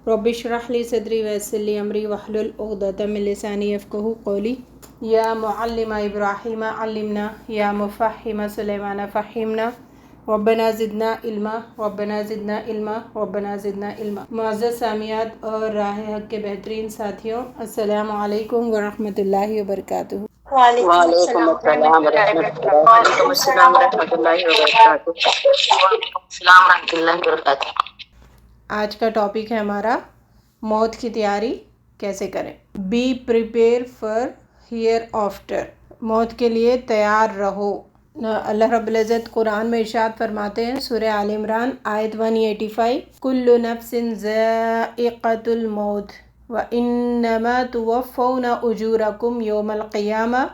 رب اشرح لی صدری ویسر لی امری واحلل عقدۃ من لسانی یفقہوا قولی یا معلم ابراہیم علمنا یا مفہم سلیمان فہمنا ربنا زدنا علما ربنا زدنا علما ربنا زدنا علما۔ معزز سامعات اور راہ حق کے بہترین ساتھیوں، السلام علیکم ورحمۃ اللہ وبرکاتہ۔ وعلیکم السلام ورحمۃ اللہ وبرکاتہ۔ وعلیکم السلام ورحمۃ اللہ وبرکاتہ۔ آج کا ٹاپک ہے ہمارا موت کی تیاری کیسے کریں۔ Be prepare for hereafter, موت کے لیے تیار رہو۔ اللہ رب العزت قرآن میں ارشاد فرماتے ہیں، سورہ آل عمران آیت 185، کل نفس ذائقۃ الموت وانما توفون اجورکم یوم القیامہ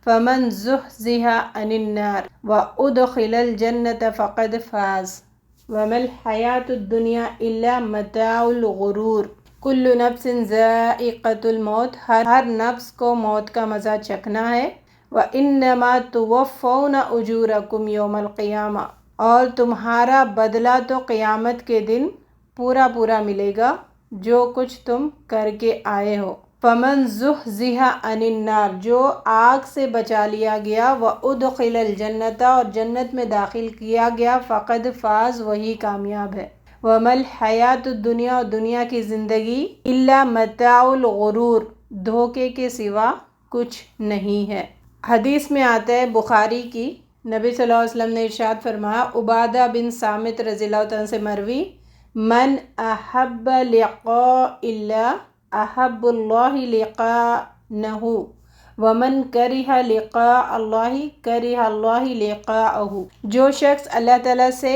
فمن زحزح عن النار وادخل الجنۃ فقد فاز وما الحیاۃ الدنیا الا متاع الغرور۔ کل نفس ذائقۃ الموت، ہر نفس کو موت کا مزہ چکھنا ہے۔ وانما توفون اجورکم یوم القیامہ، اور تمہارا بدلہ تو قیامت کے دن پورا پورا ملے گا جو کچھ تم کر کے آئے ہو۔ فمن زحزح عن النار، جو آگ سے بچا لیا گیا، وادخل الجنۃ، اور جنت میں داخل کیا گیا، فقد فاز، وہی کامیاب ہے۔ وما الحیاۃ الدنیا، اور دنیا کی زندگی، الا متاع الغرور، دھوکے کے سوا کچھ نہیں ہے۔ حدیث میں آتا ہے بخاری کی، نبی صلی اللہ علیہ وسلم نے ارشاد فرمایا، عبادہ بن صامت رضی اللہ عنہ سے مروی، من احب لقاء اللہ احب اللہ لقاءہ ومن کرہ لقاء اللہ کرہ اللہ لقاءہ۔ جو شخص اللہ تعالیٰ سے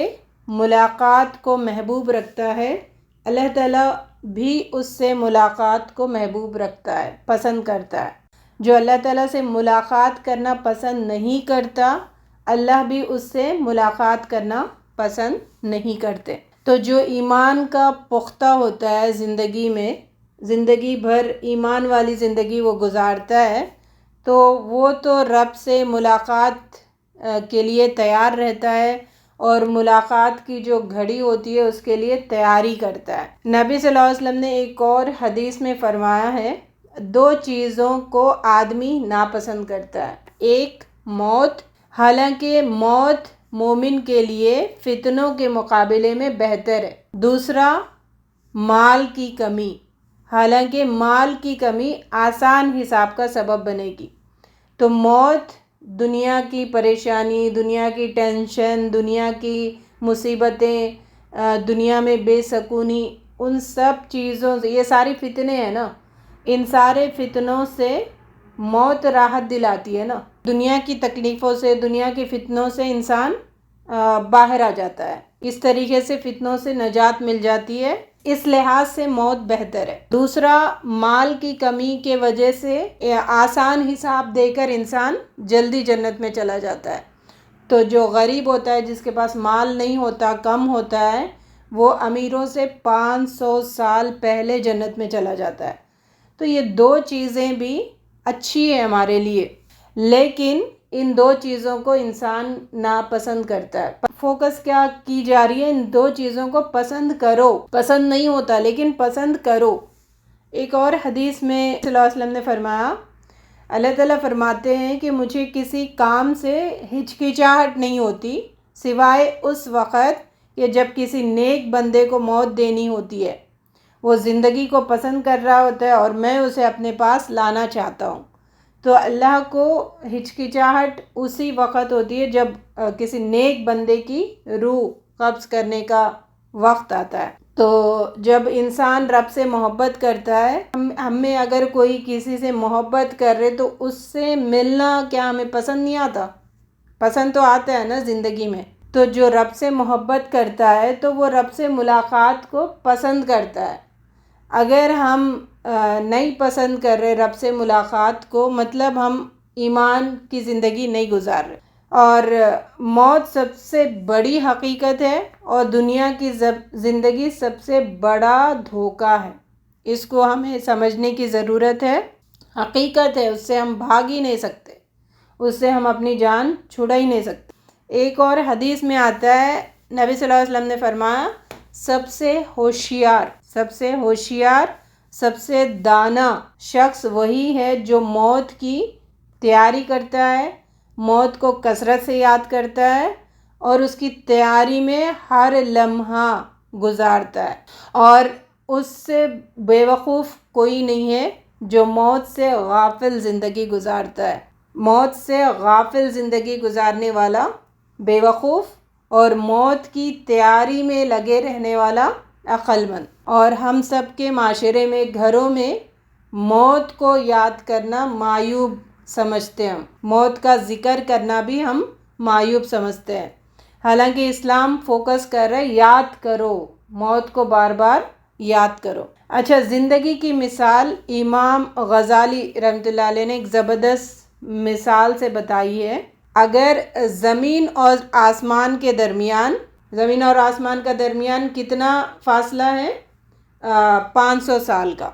ملاقات کو محبوب رکھتا ہے، اللہ تعالیٰ بھی اس سے ملاقات کو محبوب رکھتا ہے، پسند کرتا ہے۔ جو اللہ تعالیٰ سے ملاقات کرنا پسند نہیں کرتا، اللہ بھی اس سے ملاقات کرنا پسند نہیں کرتے۔ تو جو ایمان کا پختہ ہوتا ہے زندگی میں، زندگی بھر ایمان والی زندگی وہ گزارتا ہے، تو وہ تو رب سے ملاقات کے لیے تیار رہتا ہے، اور ملاقات کی جو گھڑی ہوتی ہے اس کے لیے تیاری کرتا ہے۔ نبی صلی اللہ علیہ وسلم نے ایک اور حدیث میں فرمایا ہے، دو چیزوں کو آدمی ناپسند کرتا ہے، ایک موت، حالانکہ موت مومن کے لیے فتنوں کے مقابلے میں بہتر ہے۔ دوسرا مال کی کمی، حالانکہ مال کی کمی آسان حساب کا سبب بنے گی۔ تو موت دنیا کی پریشانی، دنیا کی ٹینشن، دنیا کی مصیبتیں، دنیا میں بے سکونی، ان سب چیزوں سے، یہ ساری فتنے ہیں نا، ان سارے فتنوں سے موت راحت دلاتی ہے نا۔ دنیا کی تکلیفوں سے، دنیا کے فتنوں سے انسان باہر آ جاتا ہے، اس طریقے سے فتنوں سے نجات مل جاتی ہے، اس لحاظ سے موت بہتر ہے۔ دوسرا مال کی کمی کے وجہ سے آسان حساب دے کر انسان جلدی جنت میں چلا جاتا ہے۔ تو جو غریب ہوتا ہے، جس کے پاس مال نہیں ہوتا، کم ہوتا ہے، وہ امیروں سے 500 سال پہلے جنت میں چلا جاتا ہے۔ تو یہ دو چیزیں بھی اچھی ہیں ہمارے لیے، لیکن ان دو چیزوں کو انسان ناپسند کرتا ہے۔ فوکس کیا کی جا رہی ہے؟ ان دو چیزوں کو پسند کرو، پسند نہیں ہوتا لیکن پسند کرو۔ ایک اور حدیث میں صلی اللہ علیہ وسلم نے فرمایا، اللہ تعالیٰ فرماتے ہیں کہ مجھے کسی کام سے ہچکچاہٹ نہیں ہوتی سوائے اس وقت کہ جب کسی نیک بندے کو موت دینی ہوتی ہے، وہ زندگی کو پسند کر رہا ہوتا ہے اور میں اسے اپنے پاس لانا چاہتا ہوں۔ تو اللہ کو ہچکچاہٹ اسی وقت ہوتی ہے جب کسی نیک بندے کی روح قبض کرنے کا وقت آتا ہے۔ تو جب انسان رب سے محبت کرتا ہے، ہم میں اگر کوئی کسی سے محبت کر رہے تو اس سے ملنا کیا ہمیں پسند نہیں آتا؟ پسند تو آتا ہے نا زندگی میں۔ تو جو رب سے محبت کرتا ہے تو وہ رب سے ملاقات کو پسند کرتا ہے۔ اگر ہم نہیں پسند کر رہے رب سے ملاقات کو، مطلب ہم ایمان کی زندگی نہیں گزار رہے۔ اور موت سب سے بڑی حقیقت ہے، اور دنیا کی زندگی سب سے بڑا دھوکہ ہے۔ اس کو ہمیں سمجھنے کی ضرورت ہے، حقیقت ہے، اس سے ہم بھاگ ہی نہیں سکتے، اس سے ہم اپنی جان چھڑا ہی نہیں سکتے۔ ایک اور حدیث میں آتا ہے، نبی صلی اللہ علیہ وسلم نے فرمایا، سب سے سب سے ہوشیار، سب سے دانا شخص وہی ہے جو موت کی تیاری کرتا ہے، موت کو کثرت سے یاد کرتا ہے اور اس کی تیاری میں ہر لمحہ گزارتا ہے۔ اور اس سے بے وقوف کوئی نہیں ہے جو موت سے غافل زندگی گزارتا ہے۔ موت سے غافل زندگی گزارنے والا بے وقوف، اور موت کی تیاری میں لگے رہنے والا عقل مند۔ اور ہم سب کے معاشرے میں، گھروں میں موت کو یاد کرنا معیوب سمجھتے ہیں، موت کا ذکر کرنا بھی ہم معیوب سمجھتے ہیں، حالانکہ اسلام فوکس کر رہا ہے یاد کرو، موت کو بار بار یاد کرو۔ اچھا، زندگی کی مثال امام غزالی رحمۃ اللہ علیہ نے ایک زبردست مثال سے بتائی ہے۔ اگر زمین اور آسمان کے درمیان، زمین اور آسمان کا درمیان کتنا فاصلہ ہے؟ 500 سال کا۔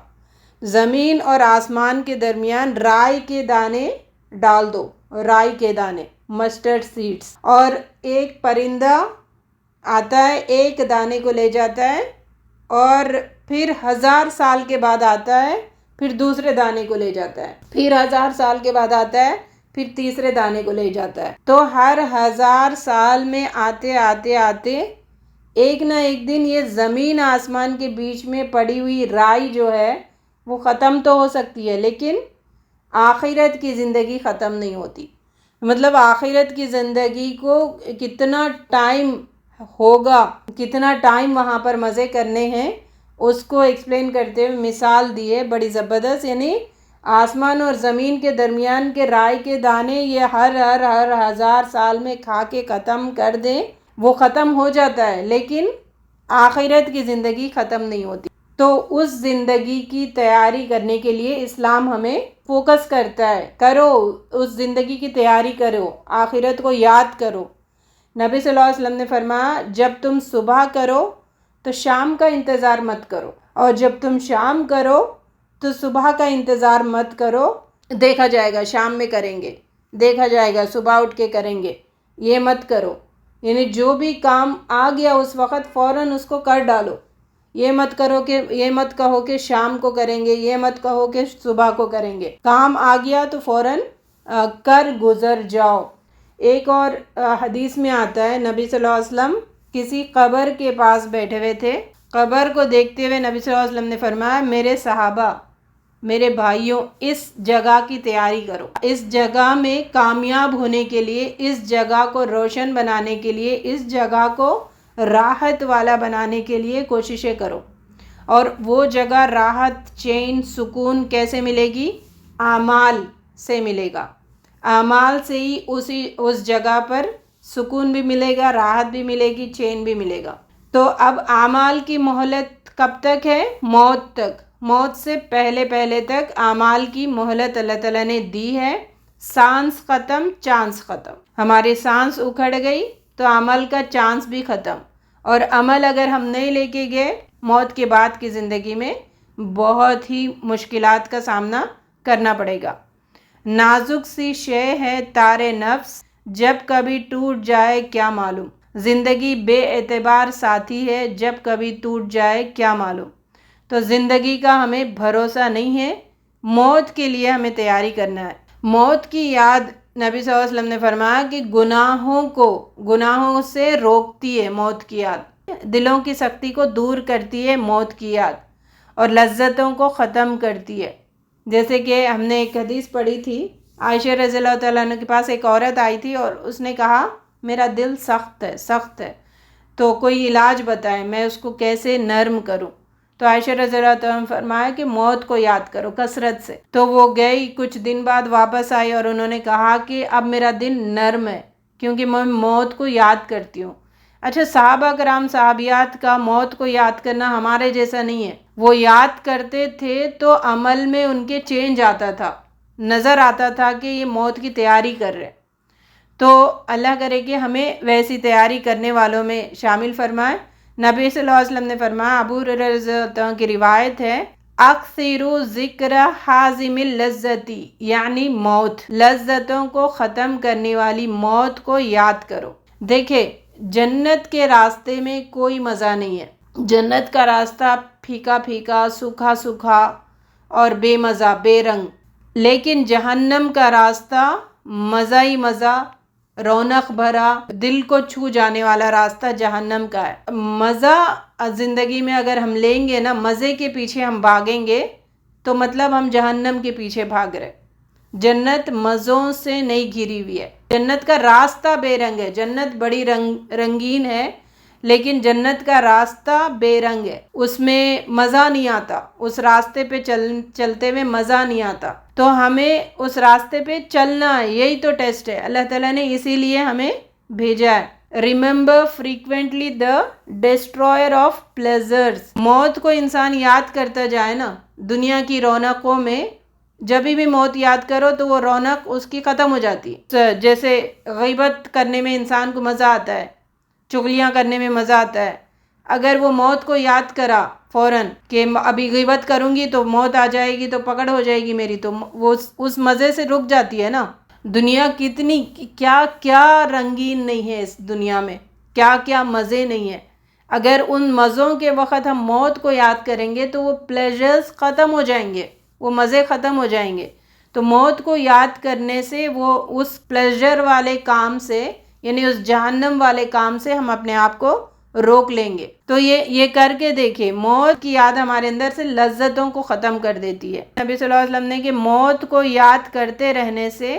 زمین اور آسمان کے درمیان رائی کے دانے ڈال دو، رائی کے دانے، مسٹرڈ سیڈز، اور ایک پرندہ آتا ہے، ایک دانے کو لے جاتا ہے، اور پھر 1000 سال کے بعد آتا ہے، پھر دوسرے دانے کو لے جاتا ہے، پھر 1000 سال کے بعد آتا ہے، پھر تیسرے دانے کو لے جاتا ہے۔ تو ہر 1000 سال میں آتے آتے آتے ایک نہ ایک دن یہ زمین آسمان کے بیچ میں پڑی ہوئی رائی جو ہے وہ ختم تو ہو سکتی ہے، لیکن آخرت کی زندگی ختم نہیں ہوتی۔ مطلب آخرت کی زندگی کو کتنا ٹائم ہوگا، کتنا ٹائم وہاں پر مزے کرنے ہیں، اس کو ایکسپلین کرتے ہوئے مثال دی ہے بڑی زبردست۔ یعنی آسمان اور زمین کے درمیان کے رائی کے دانے یہ ہر 1000 سال میں کھا کے ختم کر دیں، وہ ختم ہو جاتا ہے، لیکن آخرت کی زندگی ختم نہیں ہوتی۔ تو اس زندگی کی تیاری کرنے کے لیے اسلام ہمیں فوکس کرتا ہے، کرو اس زندگی کی تیاری کرو، آخرت کو یاد کرو۔ نبی صلی اللہ علیہ وسلم نے فرمایا جب تم صبح کرو تو شام کا انتظار مت کرو، اور جب تم شام کرو تو صبح کا انتظار مت کرو، دیکھا جائے گا شام میں کریں گے، دیکھا جائے گا صبح اٹھ کے کریں گے، یہ مت کرو۔ یعنی جو بھی کام آ گیا اس وقت فوراً اس کو کر ڈالو، یہ مت کرو کہ یہ مت کہو کہ شام کو کریں گے، یہ مت کہو کہ صبح کو کریں گے، کام آ گیا تو فوراً کر گزر جاؤ۔ ایک اور حدیث میں آتا ہے نبی صلی اللہ علیہ وسلم کسی قبر کے پاس بیٹھے ہوئے تھے، قبر کو دیکھتے ہوئے نبی صلی اللہ علیہ وسلم نے فرمایا میرے صحابہ، میرے بھائیوں، اس جگہ کی تیاری کرو، اس جگہ میں کامیاب ہونے کے لیے، اس جگہ کو روشن بنانے کے لیے، اس جگہ کو راحت والا بنانے کے لیے کوششیں کرو۔ اور وہ جگہ راحت، چین، سکون کیسے ملے گی؟ اعمال سے ملے گا، اعمال سے ہی اس جگہ پر سکون بھی ملے گا، راحت بھی ملے گی، چین بھی ملے گا۔ تو اب اعمال کی مہلت کب تک ہے؟ موت تک، موت سے پہلے تک اعمال کی مہلت اللہ تعالیٰ نے دی ہے۔ سانس ختم، چانس ختم، ہماری سانس اکھڑ گئی تو عمل کا چانس بھی ختم، اور عمل اگر ہم نہیں لے کے گئے موت کے بعد کی زندگی میں بہت ہی مشکلات کا سامنا کرنا پڑے گا۔ نازک سی شے ہے تار نفس، جب کبھی ٹوٹ جائے کیا معلوم، زندگی بے اعتبار ساتھی ہے، جب کبھی ٹوٹ جائے کیا معلوم۔ تو زندگی کا ہمیں بھروسہ نہیں ہے، موت کے لیے ہمیں تیاری کرنا ہے۔ موت کی یاد نبی صلی اللہ علیہ وسلم نے فرمایا کہ گناہوں سے روکتی ہے موت کی یاد، دلوں کی سختی کو دور کرتی ہے موت کی یاد، اور لذتوں کو ختم کرتی ہے۔ جیسے کہ ہم نے ایک حدیث پڑھی تھی، عائشہ رضی اللہ تعالیٰ عنہ کے پاس ایک عورت آئی تھی اور اس نے کہا میرا دل سخت ہے، تو کوئی علاج بتائے، میں اس کو کیسے نرم کروں؟ تو عائشہ رضی اللہ تعالیٰ نے فرمایا کہ موت کو یاد کرو کثرت سے۔ تو وہ گئی، کچھ دن بعد واپس آئی اور انہوں نے کہا کہ اب میرا دل نرم ہے کیونکہ میں موت کو یاد کرتی ہوں۔ اچھا، صحابہ کرام صحابیات کا موت کو یاد کرنا ہمارے جیسا نہیں ہے، وہ یاد کرتے تھے تو عمل میں ان کے چینج آتا تھا، نظر آتا تھا کہ یہ موت کی تیاری کر رہے۔ تو اللہ کرے کہ ہمیں ویسی تیاری کرنے والوں میں شامل فرمائے۔ نبی صلی اللہ علیہ وسلم نے فرمایا، ابو ہریرہ رضی اللہ عنہ کی روایت ہے، اکثروا ذکر حازم اللذتی، یعنی موت، لذتوں کو ختم کرنے والی موت کو یاد کرو۔ دیکھیں، جنت کے راستے میں کوئی مزہ نہیں ہے، جنت کا راستہ پھیکا پھیکا، سوکھا سوکھا اور بے مزہ، بے رنگ. لیکن جہنم کا راستہ مزہ ہی مزہ، رونق بھرا، دل کو چھو جانے والا راستہ جہنم کا ہے. مزہ زندگی میں اگر ہم لیں گے نا، مزے کے پیچھے ہم بھاگیں گے تو مطلب ہم جہنم کے پیچھے بھاگ رہے. جنت مزوں سے نہیں گھری ہوئی ہے. جنت کا راستہ بے رنگ ہے. جنت بڑی رنگین ہے، لیکن جنت کا راستہ بے رنگ ہے. اس میں مزہ نہیں آتا، اس راستے پہ چلتے ہوئے مزہ نہیں آتا. تو ہمیں اس راستے پہ چلنا ہے. یہی تو ٹیسٹ ہے. اللہ تعالیٰ نے اسی لیے ہمیں بھیجا ہے. Remember frequently the destroyer of pleasures. موت کو انسان یاد کرتا جائے نا دنیا کی رونقوں میں. جب بھی موت یاد کرو تو وہ رونق اس کی ختم ہو جاتی ہے. جیسے غیبت کرنے میں انسان کو مزہ آتا ہے، چغلیاں کرنے میں مزہ آتا ہے. اگر وہ موت کو یاد کرا فوراً کہ ابھی غیبت کروں گی تو موت آ جائے گی تو پکڑ ہو جائے گی میری، تو وہ اس مزے سے رک جاتی ہے نا. دنیا کتنی کیا کیا رنگین نہیں ہے، اس دنیا میں کیا کیا مزے نہیں ہیں. اگر ان مزوں کے وقت ہم موت کو یاد کریں گے تو وہ پلیزرز ختم ہو جائیں گے، وہ مزے ختم ہو جائیں گے. تو موت کو یاد کرنے سے وہ اس پلیزر والے کام سے، یعنی اس جہنم والے کام سے ہم اپنے آپ کو روک لیں گے. تو یہ کر کے دیکھیں، موت کی یاد ہمارے اندر سے لذتوں کو ختم کر دیتی ہے. نبی صلی اللہ علیہ وسلم نے کہ موت کو یاد کرتے رہنے سے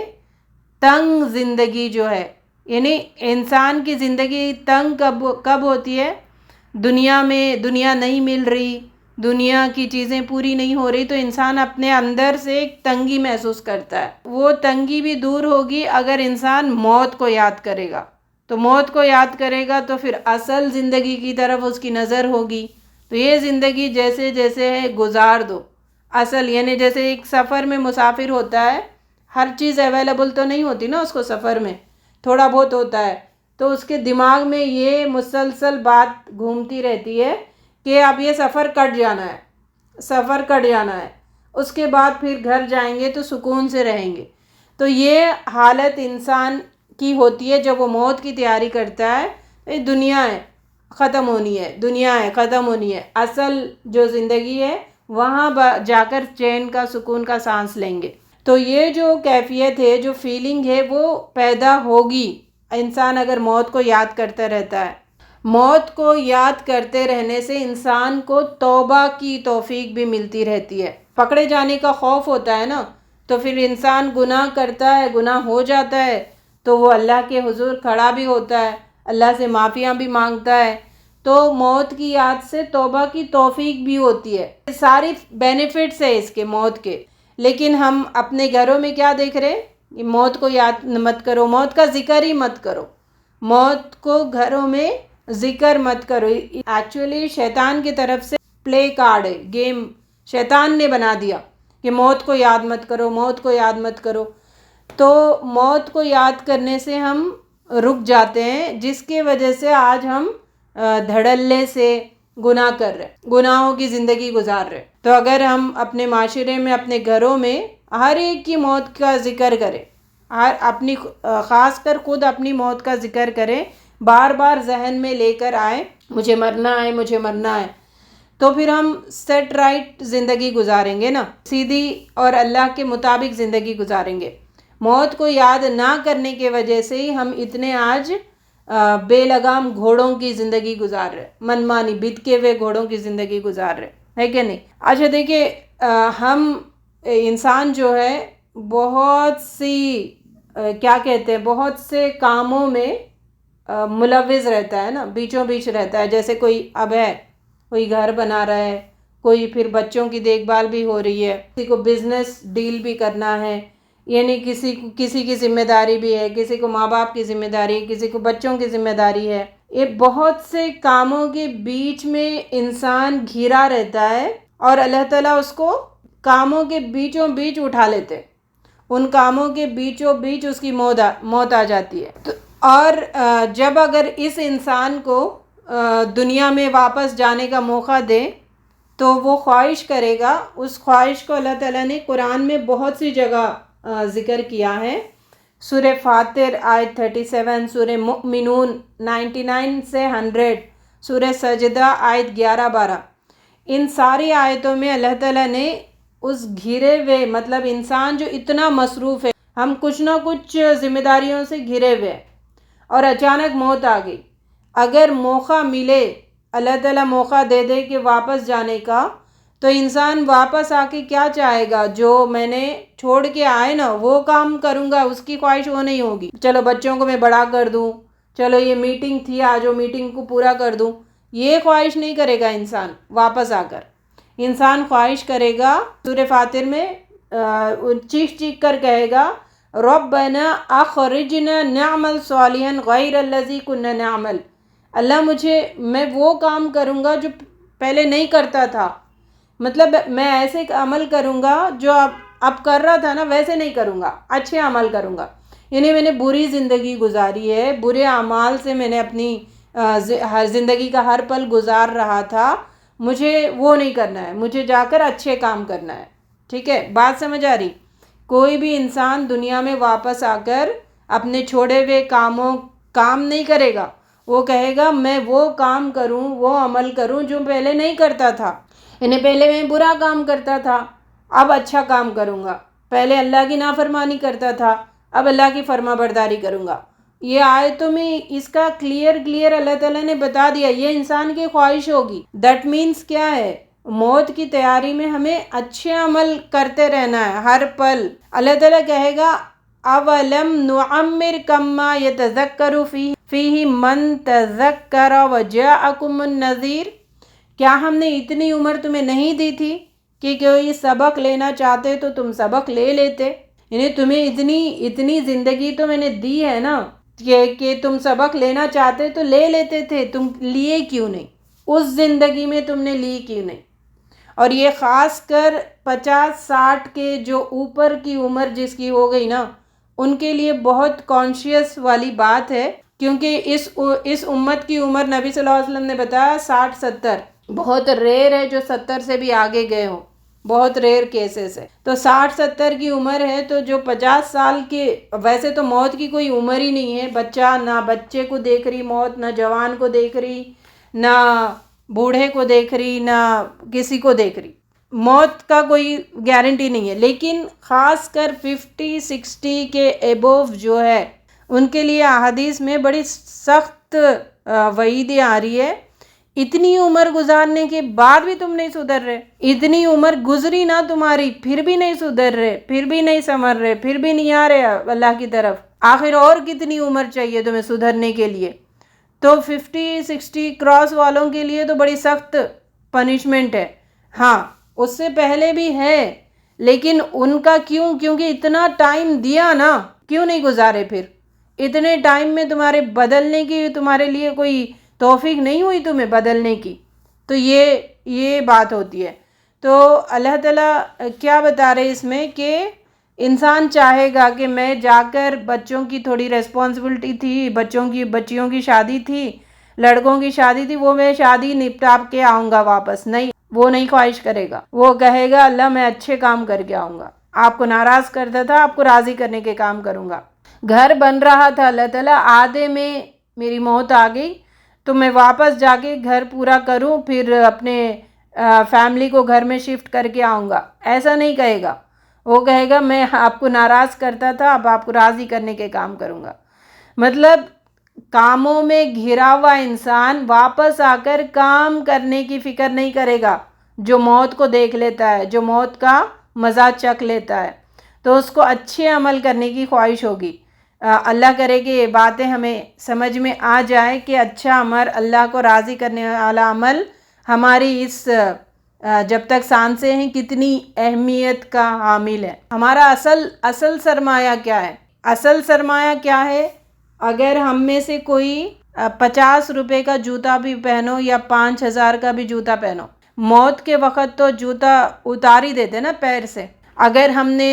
تنگ زندگی جو ہے، یعنی انسان کی زندگی تنگ کب ہوتی ہے؟ دنیا نہیں مل رہی، دنیا کی چیزیں پوری نہیں ہو رہی تو انسان اپنے اندر سے ایک تنگی محسوس کرتا ہے. وہ تنگی بھی دور ہوگی اگر انسان موت کو یاد کرے گا. تو موت کو یاد کرے گا تو پھر اصل زندگی کی طرف اس کی نظر ہوگی. تو یہ زندگی جیسے جیسے ہے گزار دو. اصل یعنی جیسے ایک سفر میں مسافر ہوتا ہے، ہر چیز اویلیبل تو نہیں ہوتی نا اس کو، سفر میں تھوڑا بہت ہوتا ہے. تو اس کے دماغ میں یہ مسلسل بات گھومتی رہتی ہے کہ اب یہ سفر کٹ جانا ہے. اس کے بعد پھر گھر جائیں گے تو سکون سے رہیں گے. تو یہ حالت انسان کی ہوتی ہے جب وہ موت کی تیاری کرتا ہے. دنیا ہے ختم ہونی ہے، اصل جو زندگی ہے وہاں جا کر چین کا، سکون کا سانس لیں گے. تو یہ جو کیفیت ہے، جو فیلنگ ہے، وہ پیدا ہوگی انسان اگر موت کو یاد کرتا رہتا ہے. موت کو یاد کرتے رہنے سے انسان کو توبہ کی توفیق بھی ملتی رہتی ہے. پکڑے جانے کا خوف ہوتا ہے نا، تو پھر انسان گناہ کرتا ہے، گناہ ہو جاتا ہے تو وہ اللہ کے حضور کھڑا بھی ہوتا ہے، اللہ سے معافیاں بھی مانگتا ہے. تو موت کی یاد سے توبہ کی توفیق بھی ہوتی ہے. ساری بینیفٹس ہے اس کے، موت کے. لیکن ہم اپنے گھروں میں کیا دیکھ رہے ہیں؟ موت کو یاد مت کرو، موت کا ذکر ہی مت کرو، موت کو گھروں میں ذکر مت کرو. ایکچولی شیطان کی طرف سے پلے کارڈ ہے، گیم شیطان نے بنا دیا کہ موت کو یاد مت کرو، موت کو یاد مت کرو. تو موت کو یاد کرنے سے ہم رک جاتے ہیں، جس کی وجہ سے آج ہم دھڑلے سے گناہ کر رہے، گناہوں کی زندگی گزار رہے. تو اگر ہم اپنے معاشرے میں، اپنے گھروں میں ہر ایک کی موت کا ذکر کریں، اپنی خاص کر خود اپنی موت کا ذکر کریں، بار بار ذہن میں لے کر آئے مجھے مرنا ہے، تو پھر ہم سیٹ رائٹ زندگی گزاریں گے نا، سیدھی اور اللہ کے مطابق زندگی گزاریں گے. موت کو یاد نہ کرنے کی وجہ سے ہی ہم اتنے آج بے لگام گھوڑوں کی زندگی گزار رہے، منمانی بتکے ہوئے گھوڑوں کی زندگی گزار رہے، ہے کہ نہیں؟ اچھا دیکھیں، ہم انسان جو ہے بہت سی کیا کہتے ہیں، بہت سے کاموں میں ملوث رہتا ہے نا، بیچوں بیچ رہتا ہے. جیسے کوئی اب ہے، کوئی گھر بنا رہا ہے، کوئی پھر بچوں کی دیکھ بھال بھی ہو رہی ہے، کسی کو بزنس ڈیل بھی کرنا ہے، یعنی کسی کی ذمہ داری بھی ہے، کسی کو ماں باپ کی ذمہ داری ہے، کسی کو بچوں کی ذمہ داری ہے. یہ بہت سے کاموں کے بیچ میں انسان گھرا رہتا ہے اور اللہ تعالیٰ اس کو کاموں کے بیچوں بیچ اٹھا لیتے، ان کاموں کے بیچوں بیچ اس کی موت آ جاتی ہے. اور جب اگر اس انسان کو دنیا میں واپس جانے کا موقع دے تو وہ خواہش کرے گا. اس خواہش کو اللہ تعالیٰ نے قرآن میں بہت سی جگہ ذکر کیا ہے. سورہ فاتر آیت 37، سورہ مؤمنون 99 سے 100، سورہ سجدہ آیت 11-12. ان ساری آیتوں میں اللہ تعالیٰ نے اس گھرے ہوئے مطلب انسان جو اتنا مصروف ہے، ہم کچھ نہ کچھ ذمہ داریوں سے گھرے ہوئے اور اچانک موت آ گئی، اگر موقع ملے، اللہ تعالیٰ موقع دے دے کہ واپس جانے کا، تو انسان واپس آ کے کیا چاہے گا؟ جو میں نے چھوڑ کے آئے نا وہ کام کروں گا، اس کی خواہش وہ نہیں ہوگی چلو بچوں کو میں بڑا کر دوں، چلو یہ میٹنگ تھی آج وہ میٹنگ کو پورا کر دوں، یہ خواہش نہیں کرے گا انسان واپس آ کر۔ انسان خواہش کرے گا، سورہ فاتر میں چیخ چیخ کر کہے گا ربنا اخرجنا نعمل صالحا غیر الذی کنا نعمل، اللہ میں وہ کام کروں گا جو پہلے نہیں کرتا تھا، مطلب میں ایسے عمل کروں گا جو اب کر رہا تھا نا ویسے نہیں کروں گا، اچھے عمل کروں گا، یعنی میں نے بری زندگی گزاری ہے، برے اعمال سے میں نے اپنی زندگی کا ہر پل گزار رہا تھا، مجھے وہ نہیں کرنا ہے، مجھے جا کر اچھے کام کرنا ہے۔ ٹھیک ہے، بات سمجھ آ رہی؟ کوئی بھی انسان دنیا میں واپس آ کر اپنے چھوڑے ہوئے کام نہیں کرے گا، وہ کہے گا میں وہ کام کروں، وہ عمل کروں جو پہلے نہیں کرتا تھا، یعنی پہلے میں برا کام کرتا تھا، اب اچھا کام کروں گا، پہلے اللہ کی نافرمانی کرتا تھا، اب اللہ کی فرما برداری کروں گا۔ یہ آیتوں میں اس کا کلیئر اللہ تعالیٰ نے بتا دیا، یہ انسان کی خواہش ہوگی۔ دیٹ مینس کیا ہے؟ موت کی تیاری میں ہمیں اچھے عمل کرتے رہنا ہے ہر پل۔ اللہ تعالیٰ کہے گا اولم نعمرکم ما یتذکر فیہ من تذکر وجاءکم النذیر، کیا ہم نے اتنی عمر تمہیں نہیں دی تھی کہ کوئی سبق لینا چاہتے تو تم سبق لے لیتے؟ یعنی تمہیں اتنی زندگی تو میں نے دی ہے نا کہ تم سبق لینا چاہتے تو لے لیتے تھے، تم لیے کیوں نہیں؟ اس زندگی میں تم نے لی کیوں نہیں؟ اور یہ خاص کر 50-60 کے جو اوپر کی عمر جس کی ہو گئی نا، ان کے لیے بہت کانشیس والی بات ہے، کیونکہ اس امت کی عمر نبی صلی اللہ علیہ وسلم نے بتایا 60-70، بہت ریئر ہے جو 70 سے بھی آگے گئے ہوں، بہت ریئر کیسز ہے۔ تو 60-70 کی عمر ہے، تو جو 50 سال کے، ویسے تو موت کی کوئی عمر ہی نہیں ہے، بچہ نہ بچے کو دیکھ رہی موت، نہ جوان کو دیکھ رہی، نہ بوڑھے کو دیکھ رہی، نہ کسی کو دیکھ رہی، موت کا کوئی گارنٹی نہیں ہے، لیکن خاص کر 50-60 کے ایبوو جو ہے ان کے لیے احادیث میں بڑی سخت وعیدیں آ رہی ہے، اتنی عمر گزارنے کے بعد بھی تم نہیں سدھر رہے، اتنی عمر گزری نا تمہاری پھر بھی نہیں سدھر رہے، پھر بھی نہیں سنور رہے، پھر بھی نہیں آ رہے اللہ کی طرف، آخر اور کتنی عمر چاہیے تمہیں سدھرنے کے لیے؟ تو 50-60 کراس والوں کے لیے تو بڑی سخت پنشمنٹ ہے۔ ہاں اس سے پہلے بھی ہے، لیکن ان کا کیونکہ اتنا ٹائم دیا نا، کیوں نہیں گزارے پھر؟ اتنے ٹائم میں تمہارے بدلنے کی تمہارے لیے کوئی توفیق نہیں ہوئی تمہیں بدلنے کی، تو یہ بات ہوتی ہے۔ تو اللہ تعالیٰ کیا بتا رہے اس میں کہ انسان چاہے گا کہ میں جا کر بچوں کی تھوڑی ریسپانسبلٹی تھی، بچیوں کی شادی تھی، لڑکوں کی شادی تھی، وہ میں شادی نپٹا کے آؤں گا واپس، نہیں، وہ نہیں خواہش کرے گا، وہ کہے گا اللہ میں اچھے کام کر کے آؤں گا، آپ کو ناراض کرتا تھا، آپ کو راضی کرنے کے کام کروں گا۔ گھر بن رہا تھا اللہ تعالیٰ، آدھے میں میری موت آ گئی تو میں واپس جا کے گھر پورا کروں، پھر اپنے فیملی کو گھر میں شفٹ کر کے آؤں گا، ایسا نہیں کہے گا، وہ کہے گا میں آپ کو ناراض کرتا تھا، اب آپ کو راضی کرنے کے کام کروں گا۔ مطلب کاموں میں گھرا ہوا انسان واپس آ کر کام کرنے کی فکر نہیں کرے گا، جو موت کو دیکھ لیتا ہے، جو موت کا مزہ چکھ لیتا ہے، تو اس کو اچھے عمل کرنے کی خواہش ہوگی۔ اللہ کرے کہ یہ باتیں ہمیں سمجھ میں آ جائے کہ اچھا عمل، اللہ کو راضی کرنے والا عمل ہماری اس جب تک سانسیں ہیں کتنی اہمیت کا حامل ہے۔ ہمارا اصل سرمایہ کیا ہے؟ اصل سرمایہ کیا ہے؟ اگر ہم میں سے کوئی 50 روپے کا جوتا بھی پہنو یا 5,000 کا بھی جوتا پہنو، موت کے وقت تو جوتا اتار ہی دیتے نا پیر سے۔ اگر ہم نے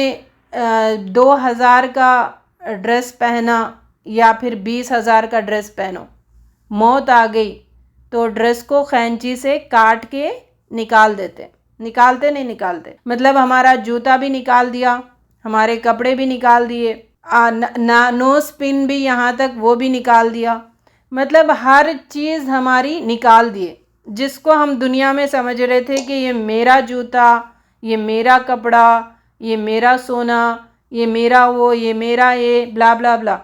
2,000 کا ڈریس پہنا یا پھر 20,000 کا ڈریس پہنو، موت آ گئی تو ڈریس کو خینچی سے کاٹ کے نکال دیتے، نکالتے مطلب ہمارا جوتا بھی نکال دیا، ہمارے کپڑے بھی نکال دیے، نوز پن بھی یہاں تک وہ بھی نکال دیا، مطلب ہر چیز ہماری نکال دیے، جس کو ہم دنیا میں سمجھ رہے تھے کہ یہ میرا جوتا، یہ میرا کپڑا، یہ میرا سونا، یہ میرا وہ، یہ میرا یہ بلا بلا بلا،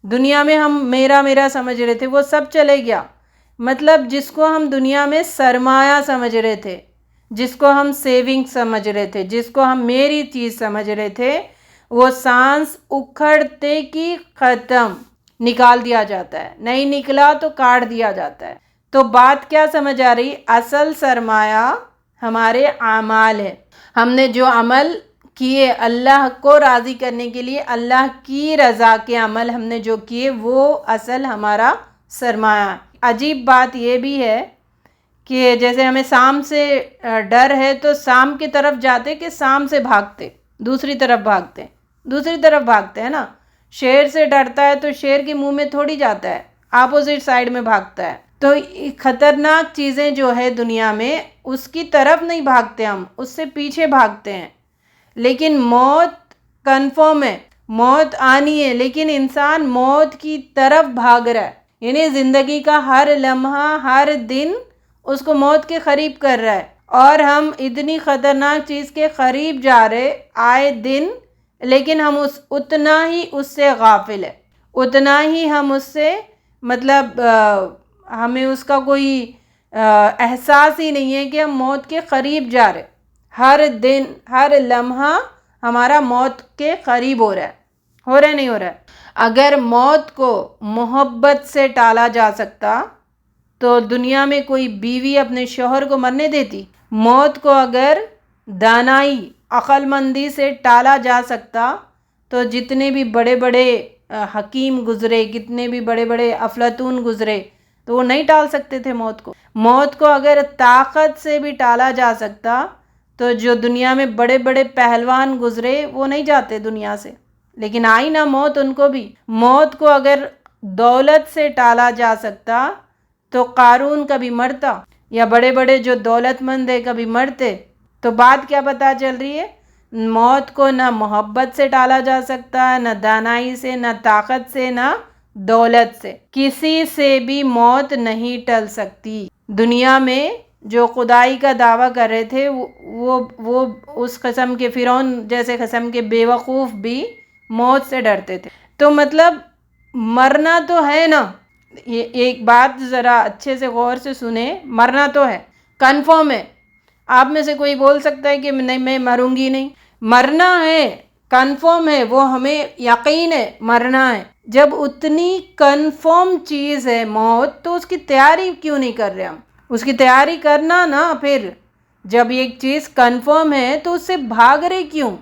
دنیا میں ہم میرا میرا سمجھ رہے تھے، وہ سب چلے گیا۔ مطلب جس کو ہم دنیا میں سرمایہ سمجھ رہے تھے، جس کو ہم سیونگ سمجھ رہے تھے، جس کو ہم میری چیز سمجھ رہے تھے، وہ سانس اکھڑتے کی ختم، نکال دیا جاتا ہے، نہیں نکلا تو کاٹ دیا جاتا ہے۔ تو بات کیا سمجھ آ رہی؟ اصل سرمایہ ہمارے اعمال ہے۔ ہم نے جو عمل کیے اللہ کو راضی کرنے کے لیے، اللہ کی رضا کے عمل ہم نے جو کیے، وہ اصل ہمارا سرمایہ ہے۔ عجیب بات یہ بھی ہے کہ جیسے ہمیں سام سے ڈر ہے تو سام کی طرف جاتے کہ سام سے بھاگتے، دوسری طرف بھاگتے ہیں نا۔ شیر سے ڈرتا ہے تو شیر کے منہ میں تھوڑی جاتا ہے، اپوزٹ سائڈ میں بھاگتا ہے۔ تو خطرناک چیزیں جو ہے دنیا میں، اس کی طرف نہیں بھاگتے ہم، اس سے پیچھے بھاگتے ہیں۔ لیکن موت کنفرم ہے، موت آنی ہے، لیکن انسان موت کی طرف بھاگ رہا ہے، یعنی زندگی کا ہر لمحہ، ہر دن اس کو موت کے قریب کر رہا ہے۔ اور ہم اتنی خطرناک چیز کے قریب جا رہے آئے دن، لیکن ہم اتنا ہی اس سے غافل ہے، اتنا ہی ہم اس سے مطلب ہمیں اس کا کوئی احساس ہی نہیں ہے کہ ہم موت کے قریب جا رہے۔ ہر دن، ہر لمحہ ہمارا موت کے قریب ہو رہا ہے نہیں ہو رہا ہے۔ اگر موت کو محبت سے ٹالا جا سکتا تو دنیا میں کوئی بیوی اپنے شوہر کو مرنے دیتی؟ موت کو اگر دانائی، عقل مندی سے ٹالا جا سکتا تو جتنے بھی بڑے بڑے حکیم گزرے، کتنے بھی بڑے بڑے افلاطون گزرے، تو وہ نہیں ٹال سکتے تھے موت کو۔ موت کو اگر طاقت سے بھی ٹالا جا سکتا تو جو دنیا میں بڑے بڑے پہلوان گزرے وہ نہیں جاتے دنیا سے، لیکن آئی نا موت ان کو بھی۔ موت کو اگر دولت سے ٹالا جا سکتا تو قارون کبھی مرتا، یا بڑے بڑے جو دولت مند ہیں کبھی مرتے۔ تو بات کیا پتہ چل رہی ہے؟ موت کو نہ محبت سے ٹالا جا سکتا، نہ دانائی سے، نہ طاقت سے، نہ دولت سے، کسی سے بھی موت نہیں ٹل سکتی۔ دنیا میں جو خدائی کا دعویٰ کر رہے تھے وہ اس قسم کے فرعون جیسے قسم کے بیوقوف بھی موت سے ڈرتے تھے۔ تو مطلب مرنا تو ہے نا، یہ ایک بات ذرا اچھے سے غور سے سنیں، مرنا تو ہے، کنفرم ہے۔ آپ میں سے کوئی بول سکتا ہے کہ نہیں میں مروں گی نہیں؟ مرنا ہے، کنفرم ہے، وہ ہمیں یقین ہے مرنا ہے۔ جب اتنی کنفرم چیز ہے موت، تو اس کی تیاری کیوں نہیں کر رہے ہم؟ اس کی تیاری کرنا نا پھر، جب ایک چیز کنفرم ہے تو اس سے بھاگ رہے کیوں؟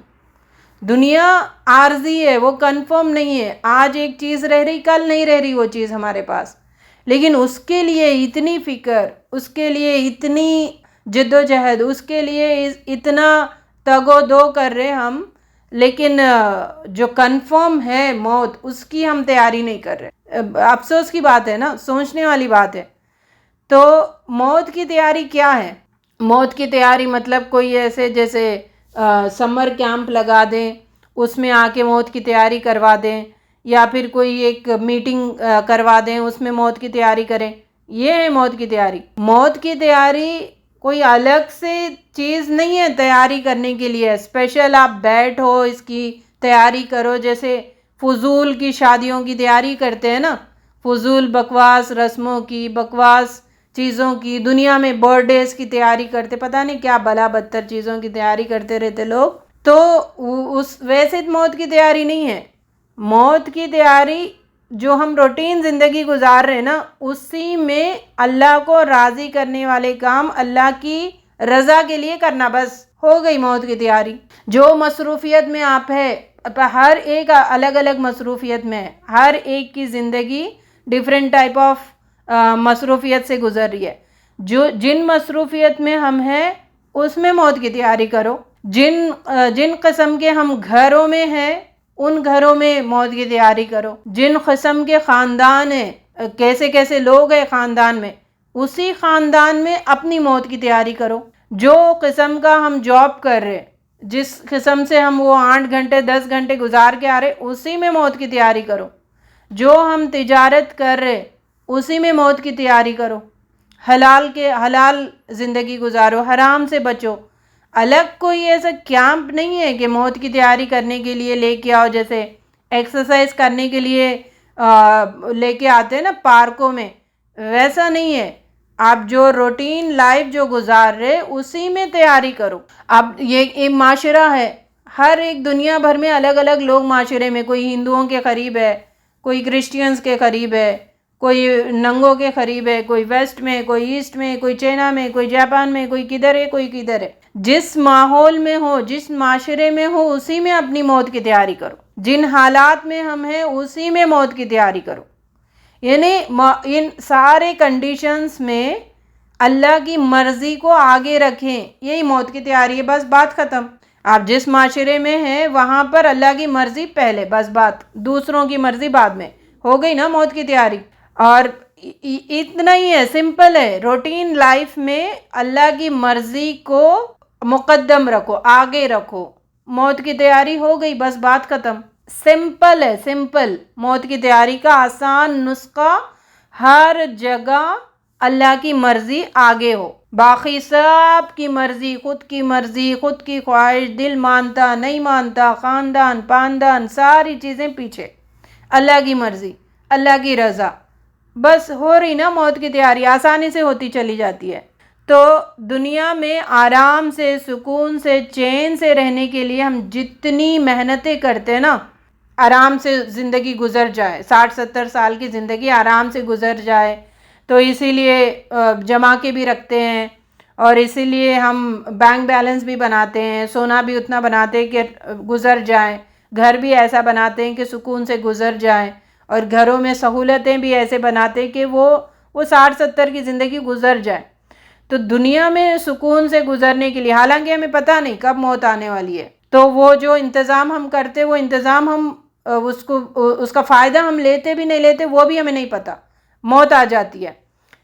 دنیا عارضی ہے، وہ کنفرم نہیں ہے، آج ایک چیز رہ رہی، کل نہیں رہ رہی وہ چیز ہمارے پاس، لیکن اس کے لیے اتنی فکر، اس کے لیے اتنی جد و جہد، اس کے لیے اتنا تگ و دو کر رہے ہم، لیکن جو کنفرم ہے موت، اس کی ہم تیاری نہیں کر رہے۔ افسوس کی بات ہے نا، سوچنے والی بات ہے۔ تو موت کی تیاری کیا ہے؟ موت کی تیاری مطلب کوئی ایسے جیسے سمر کیمپ لگا دیں، اس میں آ کے موت کی تیاری کروا دیں، یا پھر کوئی ایک میٹنگ کروا دیں، اس میں موت کی تیاری کریں، یہ ہے موت کی تیاری۔ موت کی تیاری کوئی الگ سے چیز نہیں ہے تیاری کرنے کے لیے، اسپیشل آپ بیٹھو اس کی تیاری کرو، جیسے فضول کی شادیوں کی تیاری کرتے ہیں نا، فضول بکواس رسموں کی، بکواس چیزوں کی، دنیا میں برتھ ڈیز کی تیاری کرتے، پتہ نہیں کیا بلا بدتر چیزوں کی تیاری کرتے رہتے لوگ۔ تو اس ویسے موت کی تیاری نہیں ہے۔ موت کی تیاری جو ہم روٹین زندگی گزار رہے ہیں نا، اسی میں اللہ کو راضی کرنے والے کام اللہ کی رضا کے لیے کرنا، بس ہو گئی موت کی تیاری۔ جو مصروفیت میں آپ ہے، ہر ایک الگ الگ مصروفیت میں ہے، ہر ایک کی زندگی ڈیفرنٹ ٹائپ آف مصروفیت سے گزر رہی ہے۔ جن مصروفیت میں ہم ہیں اس میں موت کی تیاری کرو۔ جن قسم کے ہم گھروں میں ہیں ان گھروں میں موت کی تیاری کرو۔ جن قسم کے خاندان ہیں، کیسے کیسے لوگ ہیں خاندان میں، اسی خاندان میں اپنی موت کی تیاری کرو۔ جو قسم کا ہم جاب کر رہے، جس قسم سے ہم وہ 8 گھنٹے 10 گھنٹے گزار کے آ رہے، اسی میں موت کی تیاری کرو۔ جو ہم تجارت کر رہے اسی میں موت کی تیاری کرو۔ حلال زندگی گزارو، حرام سے بچو. الگ کوئی ایسا کیمپ نہیں ہے کہ موت کی تیاری کرنے کے لیے لے کے آؤ، جیسے ایکسرسائز کرنے کے لیے لے کے آتے ہیں نا پارکوں میں، ویسا نہیں ہے. آپ جو روٹین لائف جو گزار رہے اسی میں تیاری کرو. اب یہ ایک معاشرہ ہے، ہر ایک دنیا بھر میں الگ الگ لوگ معاشرے میں، کوئی ہندوؤں کے قریب ہے، کوئی کرسچینس کے قریب ہے، کوئی ننگوں کے قریب ہے، کوئی ویسٹ میں، کوئی ایسٹ میں، کوئی چائنا میں، کوئی جاپان میں، کوئی کدھر ہے کوئی کدھر ہے. جس ماحول میں ہو، جس معاشرے میں ہو، اسی میں اپنی موت کی تیاری کرو. جن حالات میں ہم ہیں اسی میں موت کی تیاری کرو. یعنی ان سارے کنڈیشنز میں اللہ کی مرضی کو آگے رکھیں، یہی موت کی تیاری ہے. بس بات ختم. آپ جس معاشرے میں ہیں وہاں پر اللہ کی مرضی پہلے، بس بات، دوسروں کی مرضی بعد میں. ہو گئی نا موت کی تیاری. اور اتنا ہی ہے، سمپل ہے. روٹین لائف میں اللہ کی مرضی کو مقدم رکھو، آگے رکھو. موت کی تیاری ہو گئی، بس بات ختم. سمپل ہے، سمپل. موت کی تیاری کا آسان نسخہ، ہر جگہ اللہ کی مرضی آگے ہو، باقی سب کی مرضی، خود کی مرضی، خود کی خواہش، دل مانتا نہیں مانتا، خاندان پاندان ساری چیزیں پیچھے. اللہ کی مرضی، اللہ کی رضا، بس ہو رہی نا موت کی تیاری، آسانی سے ہوتی چلی جاتی ہے. تو دنیا میں آرام سے، سکون سے، چین سے رہنے کے لیے ہم جتنی محنتیں کرتے ہیں نا، آرام سے زندگی گزر جائے، 60-70 سال کی زندگی آرام سے گزر جائے، تو اسی لیے جمع کے بھی رکھتے ہیں، اور اسی لیے ہم بینک بیلنس بھی بناتے ہیں، سونا بھی اتنا بناتے ہیں کہ گزر جائیں، گھر بھی ایسا بناتے ہیں کہ سکون سے گزر جائیں، اور گھروں میں سہولتیں بھی ایسے بناتے ہیں کہ وہ 60-70 کی زندگی گزر جائے. تو دنیا میں سکون سے گزرنے کے لیے، حالانکہ ہمیں پتہ نہیں کب موت آنے والی ہے، تو وہ جو انتظام ہم کرتے، وہ انتظام ہم اس کا فائدہ ہم لیتے بھی نہیں لیتے، وہ بھی ہمیں نہیں پتہ، موت آ جاتی ہے.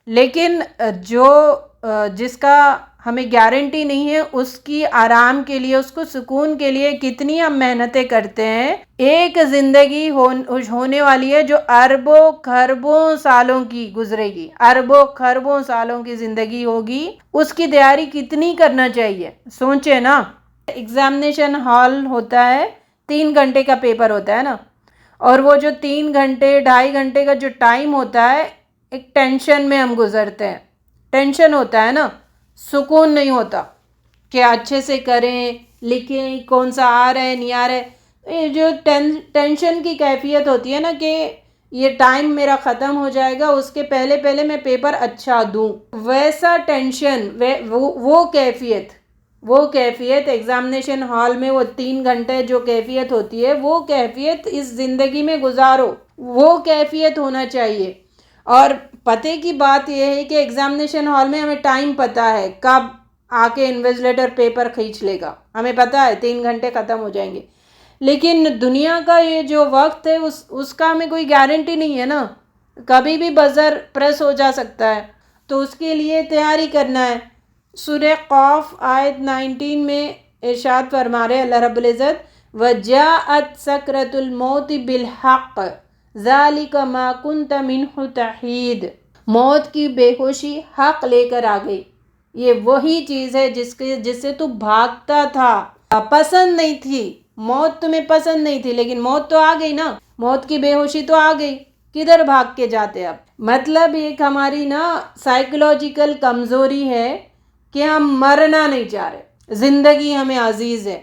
لیکن جس کا ہمیں گارنٹی نہیں ہے، اس کی آرام کے لیے، اس کو سکون کے لیے کتنی ہم محنتیں کرتے ہیں. ایک زندگی ہونے والی ہے جو اربوں خربوں سالوں کی گزرے گی، اربوں خربوں سالوں کی زندگی ہوگی، اس کی تیاری کتنی کرنا چاہیے. سوچے نا، ایگزامینیشن ہال ہوتا ہے، 3 گھنٹے کا پیپر ہوتا ہے نا، اور وہ جو 3 گھنٹے 2.5 گھنٹے کا جو ٹائم ہوتا ہے، ایک ٹینشن میں ہم گزرتے ہیں. ٹینشن ہوتا ہے نا، سکون نہیں ہوتا کہ اچھے سے کریں، لکھیں، کون سا آ رہا ہے نہیں آ رہا ہے. یہ جو ٹینشن کی کیفیت ہوتی ہے نا کہ یہ ٹائم میرا ختم ہو جائے گا، اس کے پہلے میں پیپر اچھا دوں، ویسا ٹینشن، وہ کیفیت ایگزامینیشن ہال میں، وہ 3 گھنٹے جو کیفیت ہوتی ہے، وہ کیفیت اس زندگی میں گزارو، وہ کیفیت ہونا چاہیے. اور پتے کی بات یہ ہے کہ ایگزامینیشن ہال میں ہمیں ٹائم پتہ ہے کب آ کے انویجلیٹر پیپر کھینچ لے گا، ہمیں پتہ ہے 3 گھنٹے ختم ہو جائیں گے. لیکن دنیا کا یہ جو وقت ہے اس کا ہمیں کوئی گارنٹی نہیں ہے نا، کبھی بھی بزر پریس ہو جا سکتا ہے، تو اس کے لیے تیاری کرنا ہے. سورہ قاف آیت 19 میں ارشاد فرما رہے اللہ رب العزت، وَجَاءَتْ سَكْرَةُ الْمَوْتِ بِالْحَقِّ ذَلِكَ مَا كُنْتَ مِنْهُ تَحِيدُ. موت کی بے ہوشی حق لے کر آ گئی. یہ وہی چیز ہے جس سے تو بھاگتا تھا، پسند نہیں تھی موت، تمہیں پسند نہیں تھی، لیکن موت تو آ گئی نا، موت کی بے ہوشی تو آ گئی، کدھر بھاگ کے جاتے اب. مطلب ایک ہماری نا سائیکولوجیکل کمزوری ہے کہ ہم مرنا نہیں چاہ رہے، زندگی ہمیں عزیز ہے،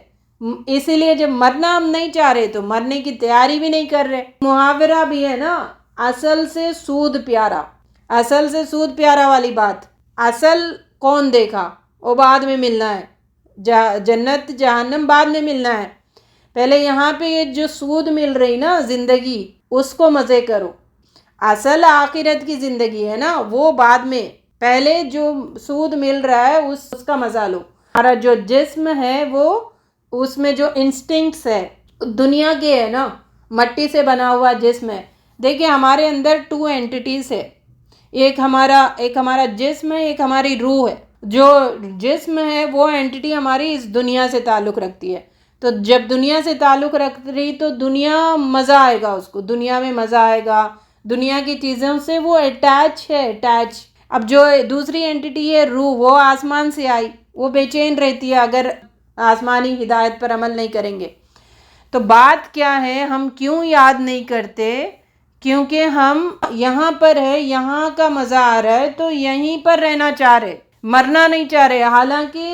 اسی لیے جب مرنا ہم نہیں چاہ رہے تو مرنے کی تیاری بھی نہیں کر رہے. محاورہ بھی ہے نا، اصل سے سود پیارا، اصل سے سود پیارا والی بات. اصل کون دیکھا، وہ بعد میں ملنا ہے، جنت جہنم بعد میں ملنا ہے. پہلے یہاں پہ یہ جو سود مل رہی نا زندگی، اس کو مزے کرو. اصل آخرت کی زندگی ہے نا، وہ بعد میں، پہلے جو سود مل رہا ہے اس کا مزہ لو. ہمارا جو جسم ہے، وہ اس میں جو انسٹنکٹس ہے دنیا کے ہے نا، مٹی سے بنا ہوا جسم ہے. دیکھیں ہمارے اندر 2 اینٹیز ہے، ایک ہمارا جسم ہے، ایک ہماری روح ہے. جو جسم ہے وہ اینٹی ہماری اس دنیا سے تعلق رکھتی ہے، تو جب دنیا سے تعلق رکھ رہی تو دنیا مزہ آئے گا، اس کو دنیا میں مزہ آئے گا، دنیا کی چیزوں سے وہ اٹیچ ہے. اب جو دوسری اینٹی ہے روح، وہ آسمان سے آئی، وہ بے چین رہتی ہے اگر آسمانی ہدایت پر عمل نہیں کریں گے. تو بات کیا ہے، ہم کیوں یاد نہیں کرتے؟ کیونکہ ہم یہاں پر ہے، یہاں کا مزہ آ رہا ہے تو یہیں پر رہنا چاہ رہے، مرنا نہیں چاہ رہے. حالانکہ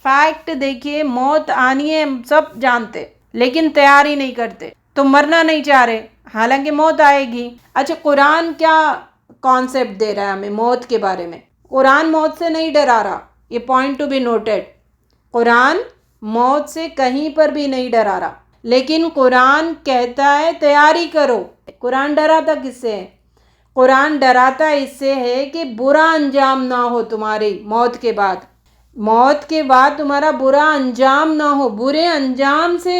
فیکٹ دیکھیے، موت آنی ہے سب جانتے، لیکن تیاری نہیں کرتے. تو مرنا نہیں چاہ رہے حالانکہ موت آئے گی. اچھا، قرآن کیا کانسیپٹ دے رہا ہے ہمیں موت کے بارے میں؟ قرآن موت سے نہیں ڈرا رہا، یہ پوائنٹ ٹو بی نوٹڈ. قرآن موت سے کہیں پر بھی نہیں ڈرا رہا، لیکن قرآن کہتا ہے تیاری کرو. قرآن ڈراتا کس سے ہے؟ قرآن ڈراتا اس سے ہے کہ برا انجام نہ ہو تمہاری موت کے بعد. موت کے بعد تمہارا برا انجام نہ ہو. برے انجام سے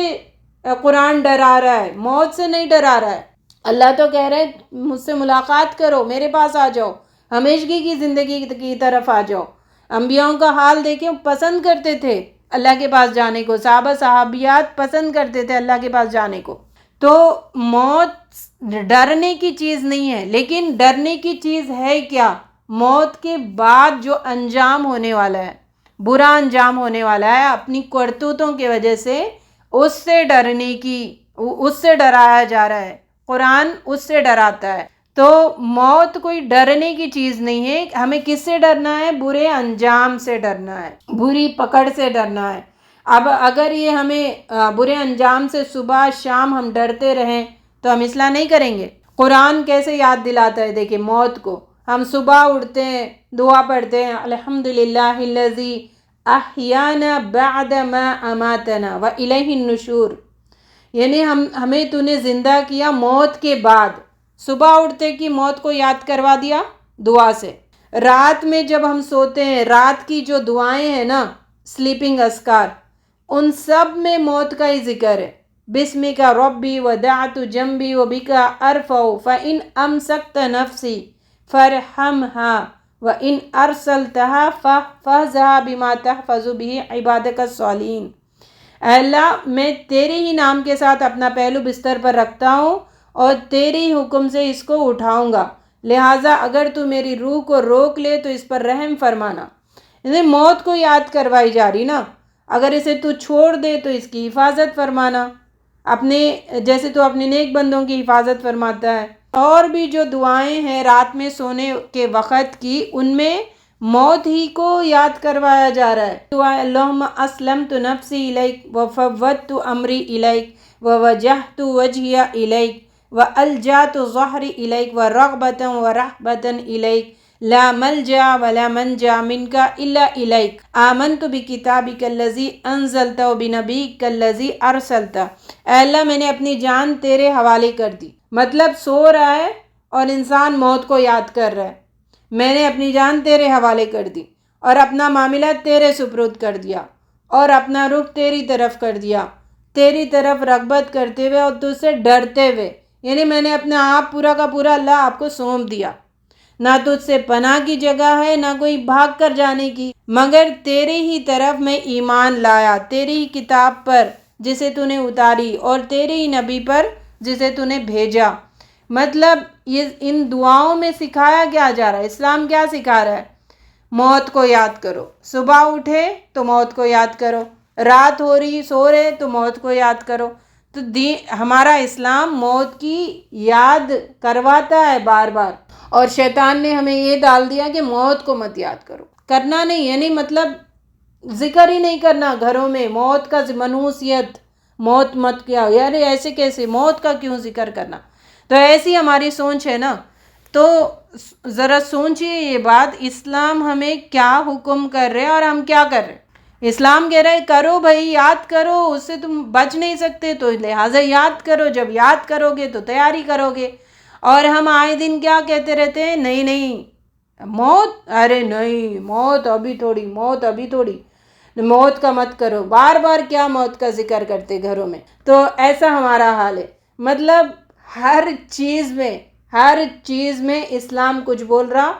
قرآن ڈرا رہا ہے، موت سے نہیں ڈرا رہا ہے. اللہ تو کہہ رہے مجھ سے ملاقات کرو، میرے پاس آ جاؤ، ہمیشگی کی زندگی کی طرف آ جاؤ. انبیاءوں کا حال دیکھیں، پسند کرتے تھے اللہ کے پاس جانے کو. صحابہ صحابیات پسند کرتے تھے اللہ کے پاس جانے کو. تو موت ڈرنے کی چیز نہیں ہے، لیکن ڈرنے کی چیز ہے کیا؟ موت کے بعد جو انجام ہونے والا ہے، برا انجام ہونے والا ہے اپنی کرتوتوں کی وجہ سے، اس سے ڈرنے کی، اس سے ڈرایا جا رہا ہے. قرآن اس سے ڈراتا ہے. تو موت کوئی ڈرنے کی چیز نہیں ہے. ہمیں کس سے ڈرنا ہے؟ برے انجام سے ڈرنا ہے، بری پکڑ سے ڈرنا ہے. اب اگر یہ ہمیں برے انجام سے صبح شام ہم ڈرتے رہیں تو ہم اصلاح نہیں کریں گے. قرآن کیسے یاد دلاتا ہے دیکھیں موت کو. ہم صبح اٹھتے ہیں، دعا پڑھتے ہیں، الحمدللہ الذی احیانا بعد ما اماتنا والیہ النشور. یعنی ہمیں تو نے زندہ کیا موت کے بعد. صبح اٹھتے کی موت کو یاد کروا دیا دعا سے. رات میں جب ہم سوتے ہیں، رات کی جو دعائیں ہیں نا، سلیپنگ اذکار، ان سب میں موت کا ہی ذکر ہے. بسمک ربی ودعت جنبی وبک ارفع فإن امسکت نفسی فرحمها وإن ارسلتها فاحفظها بما تحفظ به عبادک الصالحین. اے اللہ، میں تیرے ہی نام کے ساتھ اپنا پہلو بستر پر رکھتا ہوں اور تیرے ہی حکم سے اس کو اٹھاؤں گا، لہٰذا اگر تو میری روح کو روک لے تو اس پر رحم فرمانا. یعنی موت کو یاد کروائی جا رہی نا. اگر اسے تو چھوڑ دے تو اس کی حفاظت فرمانا، اپنے جیسے تو اپنے نیک بندوں کی حفاظت فرماتا ہے. اور بھی جو دعائیں ہیں رات میں سونے کے وقت کی، ان میں موت ہی کو یاد کروایا جا رہا ہے. دعا اللہم اسلمت نفسی الیک وفوضت امری الیک ووجہت وجہی الیک والجأت ظہری الیک ورغبتا ورہبتا الیک لا ملجا ولا منجا منک الا الیک آمنت بکتابک الذی انزلت وبنبیک الذی ارسلت. اے اللہ، میں نے اپنی جان تیرے حوالے کر دی. مطلب سو رہا ہے اور انسان موت کو یاد کر رہا ہے. میں نے اپنی جان تیرے حوالے کر دی اور اپنا معاملہ تیرے سپرد کر دیا اور اپنا رخ تیری طرف کر دیا، تیری طرف رغبت کرتے ہوئے اور تجھ سے ڈرتے ہوئے. یعنی میں نے اپنا آپ پورا کا پورا اللہ آپ کو سونپ دیا. نہ تجھ سے پناہ کی جگہ ہے، نہ کوئی بھاگ کر جانے کی، مگر تیرے ہی طرف میں ایمان لایا، تیری ہی کتاب پر جسے تو نے اتاری اور تیرے ہی نبی پر جسے تو نے بھیجا. مطلب یہ ان دعاؤں میں سکھایا کیا جا رہا ہے؟ اسلام کیا سکھا رہا ہے؟ موت کو یاد کرو. صبح اٹھے تو موت کو یاد کرو، رات ہو رہی سو رہے تو موت کو یاد کرو. تو ہمارا اسلام موت کی یاد کرواتا ہے بار بار، اور شیطان نے ہمیں یہ ڈال دیا کہ موت کو مت یاد کرو، کرنا نہیں. یعنی مطلب ذکر ہی نہیں کرنا گھروں میں موت کا. منوسیت، موت مت کیا، یار ایسے کیسے موت کا کیوں ذکر کرنا؟ تو ایسی ہماری سوچ ہے نا. تو ذرا سوچئے یہ بات، اسلام ہمیں کیا حکم کر رہے اور ہم کیا کر رہے ہیں. اسلام کہہ رہے کرو بھائی، یاد کرو، اس سے تم بچ نہیں سکتے تو لہٰذا یاد کرو. جب یاد کرو گے تو تیاری کرو گے. اور ہم آئے دن کیا کہتے رہتے ہیں؟ نہیں نہیں موت، ارے نہیں موت ابھی تھوڑی، موت ابھی تھوڑی، موت کا مت کرو. بار بار کیا موت کا ذکر کرتے گھروں میں. تو ایسا ہمارا حال ہے. مطلب ہر چیز میں اسلام کچھ بول رہا،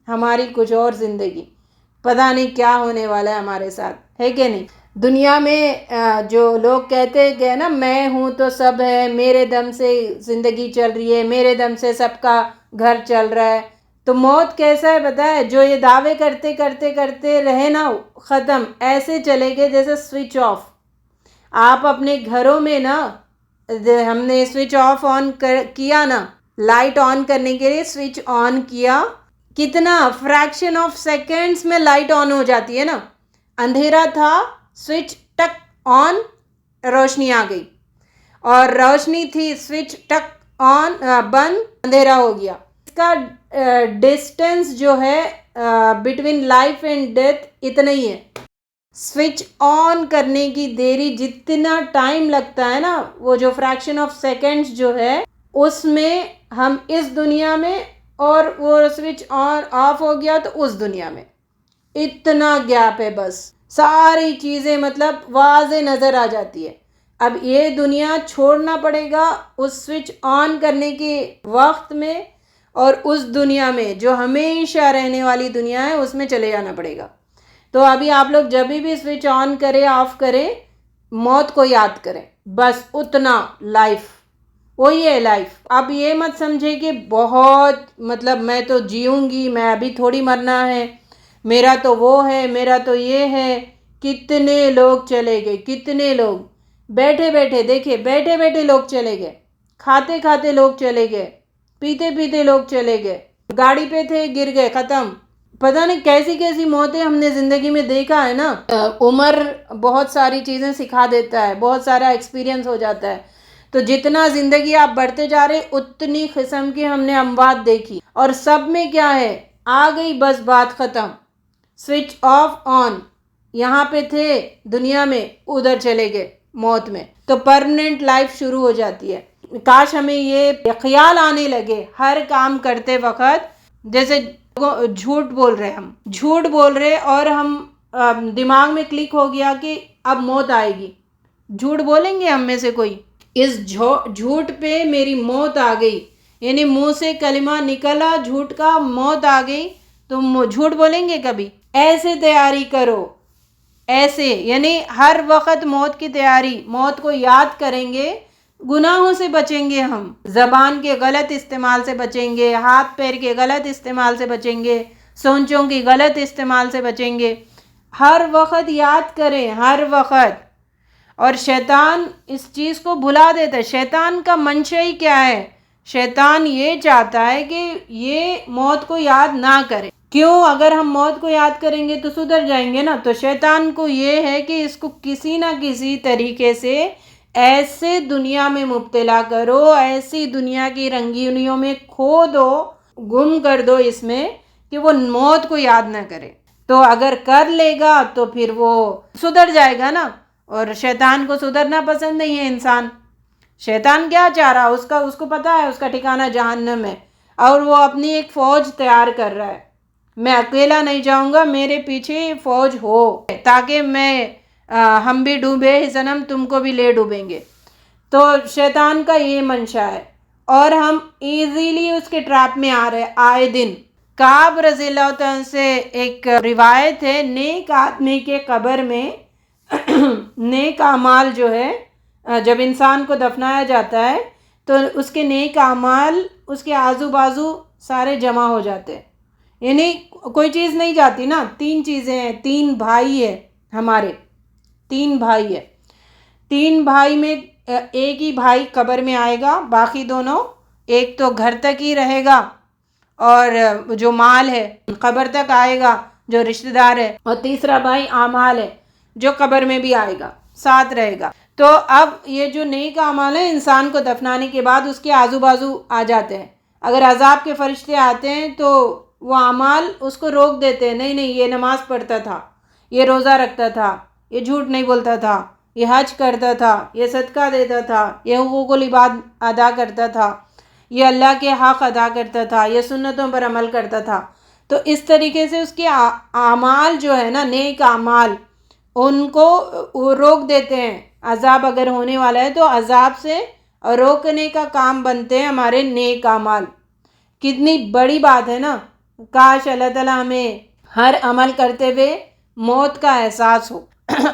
ہماری کچھ اور زندگی. پتہ نہیں کیا ہونے والا ہے ہمارے ساتھ، ہے کہ نہیں؟ دنیا میں جو لوگ کہتے گئے نا، میں ہوں تو سب ہے، میرے دم سے زندگی چل رہی ہے، میرے دم سے سب کا گھر چل رہا ہے. تو موت کیسا ہے بتائے؟ جو یہ دعوے کرتے کرتے کرتے رہے نا ختم، ایسے چلے گئے جیسے سوئچ آف. آپ اپنے گھروں میں نا، ہم نے سوئچ آف آن کیا نا، لائٹ آن کرنے کے لیے سوئچ آن کیا، کتنا فریکشن آف سیکنڈز میں لائٹ آن ہو جاتی ہے نا. اندھیرا تھا، سوئچ ٹک آن، روشنی آ گئی. اور روشنی تھی، سوئچ ٹک آن بند، اندھیرا ہو گیا. اس کا ڈسٹینس جو ہے بٹوین لائف اینڈ ڈیتھ اتنا ہی ہے. سوئچ آن کرنے کی دیری جتنا ٹائم لگتا ہے نا، وہ جو فریکشن آف سیکنڈز جو ہے اس میں ہم اس دنیا میں، اور وہ سوئچ آن آف ہو گیا تو اس دنیا میں اتنا گیپ ہے. بس ساری چیزیں مطلب واضح نظر آ جاتی ہے. اب یہ دنیا چھوڑنا پڑے گا اس سوئچ آن کرنے کے وقت میں، اور اس دنیا میں جو ہمیشہ رہنے والی دنیا ہے اس میں چلے جانا پڑے گا. تو ابھی آپ لوگ جب بھی سوئچ آن کریں آف کریں، موت کو یاد کریں، بس اتنا. لائف وہی ہے لائف. اب یہ مت سمجھے کہ بہت مطلب میں تو جیوں گی، میں ابھی تھوڑی مرنا ہے، میرا تو وہ ہے، میرا تو یہ ہے. کتنے لوگ چلے گئے، کتنے لوگ بیٹھے بیٹھے، دیکھے بیٹھے بیٹھے لوگ چلے گئے، کھاتے کھاتے لوگ چلے گئے، پیتے پیتے لوگ چلے گئے، گاڑی پہ تھے گر گئے، ختم. پتہ نہیں کیسی کیسی موتیں ہم نے زندگی میں دیکھا ہے نا. عمر بہت ساری چیزیں سکھا دیتا ہے، بہت سارا ایکسپیرینس ہو جاتا ہے. تو جتنا زندگی آپ بڑھتے جا رہے اتنی قسم کی ہم نے اموات دیکھی، اور سب میں کیا ہے، آ گئی بس بات ختم. سوئچ آف آن، یہاں پہ تھے دنیا میں، ادھر چلے گئے موت میں. تو پرمننٹ لائف شروع ہو جاتی ہے. کاش ہمیں یہ خیال آنے لگے ہر کام کرتے وقت. جیسے جھوٹ بول رہے، ہم جھوٹ بول رہے اور ہم دماغ میں کلک ہو گیا کہ اب موت آئے گی، جھوٹ بولیں گے ہم میں سے کوئی؟ اس جھوٹ پہ میری موت آ گئی، یعنی منہ سے کلمہ نکلا جھوٹ کا، موت آ گئی، تو جھوٹ بولیں گے کبھی؟ ایسے تیاری کرو، ایسے یعنی ہر وقت موت کی تیاری. موت کو یاد کریں گے، گناہوں سے بچیں گے، ہم زبان کے غلط استعمال سے بچیں گے، ہاتھ پیر کے غلط استعمال سے بچیں گے، سوچوں کی غلط استعمال سے بچیں گے. ہر وقت یاد کریں، ہر وقت. اور شیطان اس چیز کو بھلا دیتا ہے. شیطان کا منشا ہی کیا ہے؟ شیطان یہ چاہتا ہے کہ یہ موت کو یاد نہ کرے. کیوں؟ اگر ہم موت کو یاد کریں گے تو سدھر جائیں گے نا. تو شیطان کو یہ ہے کہ اس کو کسی نہ کسی طریقے سے ایسے دنیا میں مبتلا کرو، ایسی دنیا کی رنگینیوں میں کھو دو، گم کر دو اس میں، کہ وہ موت کو یاد نہ کرے. تو اگر کر لے گا تو پھر وہ سدھر جائے گا نا. اور شیطان کو سدھرنا پسند نہیں ہے انسان. شیطان کیا چاہ رہا، اس کو پتہ ہے اس کا ٹھکانہ جہنم ہے، اور وہ اپنی ایک فوج تیار کر رہا ہے. میں اکیلا نہیں جاؤں گا، میرے پیچھے فوج ہو، تاکہ ہم بھی ڈوبے صنم، تم کو بھی لے ڈوبیں گے. تو شیطان کا یہ منشا ہے، اور ہم ایزیلی اس کے ٹریپ میں آ رہے آئے دن. کعب رضی اللہ عنہ سے ایک روایت ہے، نیک آدمی کے قبر میں نیک اعمال جو ہے، جب انسان کو دفنایا جاتا ہے تو اس کے نیک اعمال اس کے آزو بازو سارے جمع ہو جاتے ہیں. یعنی کوئی چیز نہیں جاتی نا. 3 چیزیں ہیں، 3 بھائی ہے ہمارے، 3 بھائی ہے. 3 بھائی میں ایک ہی بھائی قبر میں آئے گا، باقی دونوں ایک تو گھر تک ہی رہے گا، اور جو مال ہے قبر تک آئے گا، جو رشتہ دار ہے، اور تیسرا بھائی اعمال ہے جو قبر میں بھی آئے گا، ساتھ رہے گا. تو اب یہ جو نیک اعمال ہے انسان کو دفنانے کے بعد اس کے آزو بازو آ جاتے ہیں. اگر عذاب کے فرشتے آتے ہیں تو وہ اعمال اس کو روک دیتے ہیں. نہیں یہ نماز پڑھتا تھا، یہ روزہ رکھتا تھا، یہ جھوٹ نہیں بولتا تھا، یہ حج کرتا تھا، یہ صدقہ دیتا تھا، یہ حقوق العباد ادا کرتا تھا، یہ اللہ کے حق ادا کرتا تھا، یہ سنتوں پر عمل کرتا تھا. تو اس طریقے سے اس کے اعمال جو ہے نا، نیک اعمال، ان کو روک دیتے ہیں. عذاب اگر ہونے والا ہے تو عذاب سے روکنے کا کام بنتے ہیں ہمارے نیک اعمال. کتنی بڑی بات ہے نا. کاش اللہ تعالیٰ ہمیں ہر عمل کرتے ہوئے موت کا احساس ہو.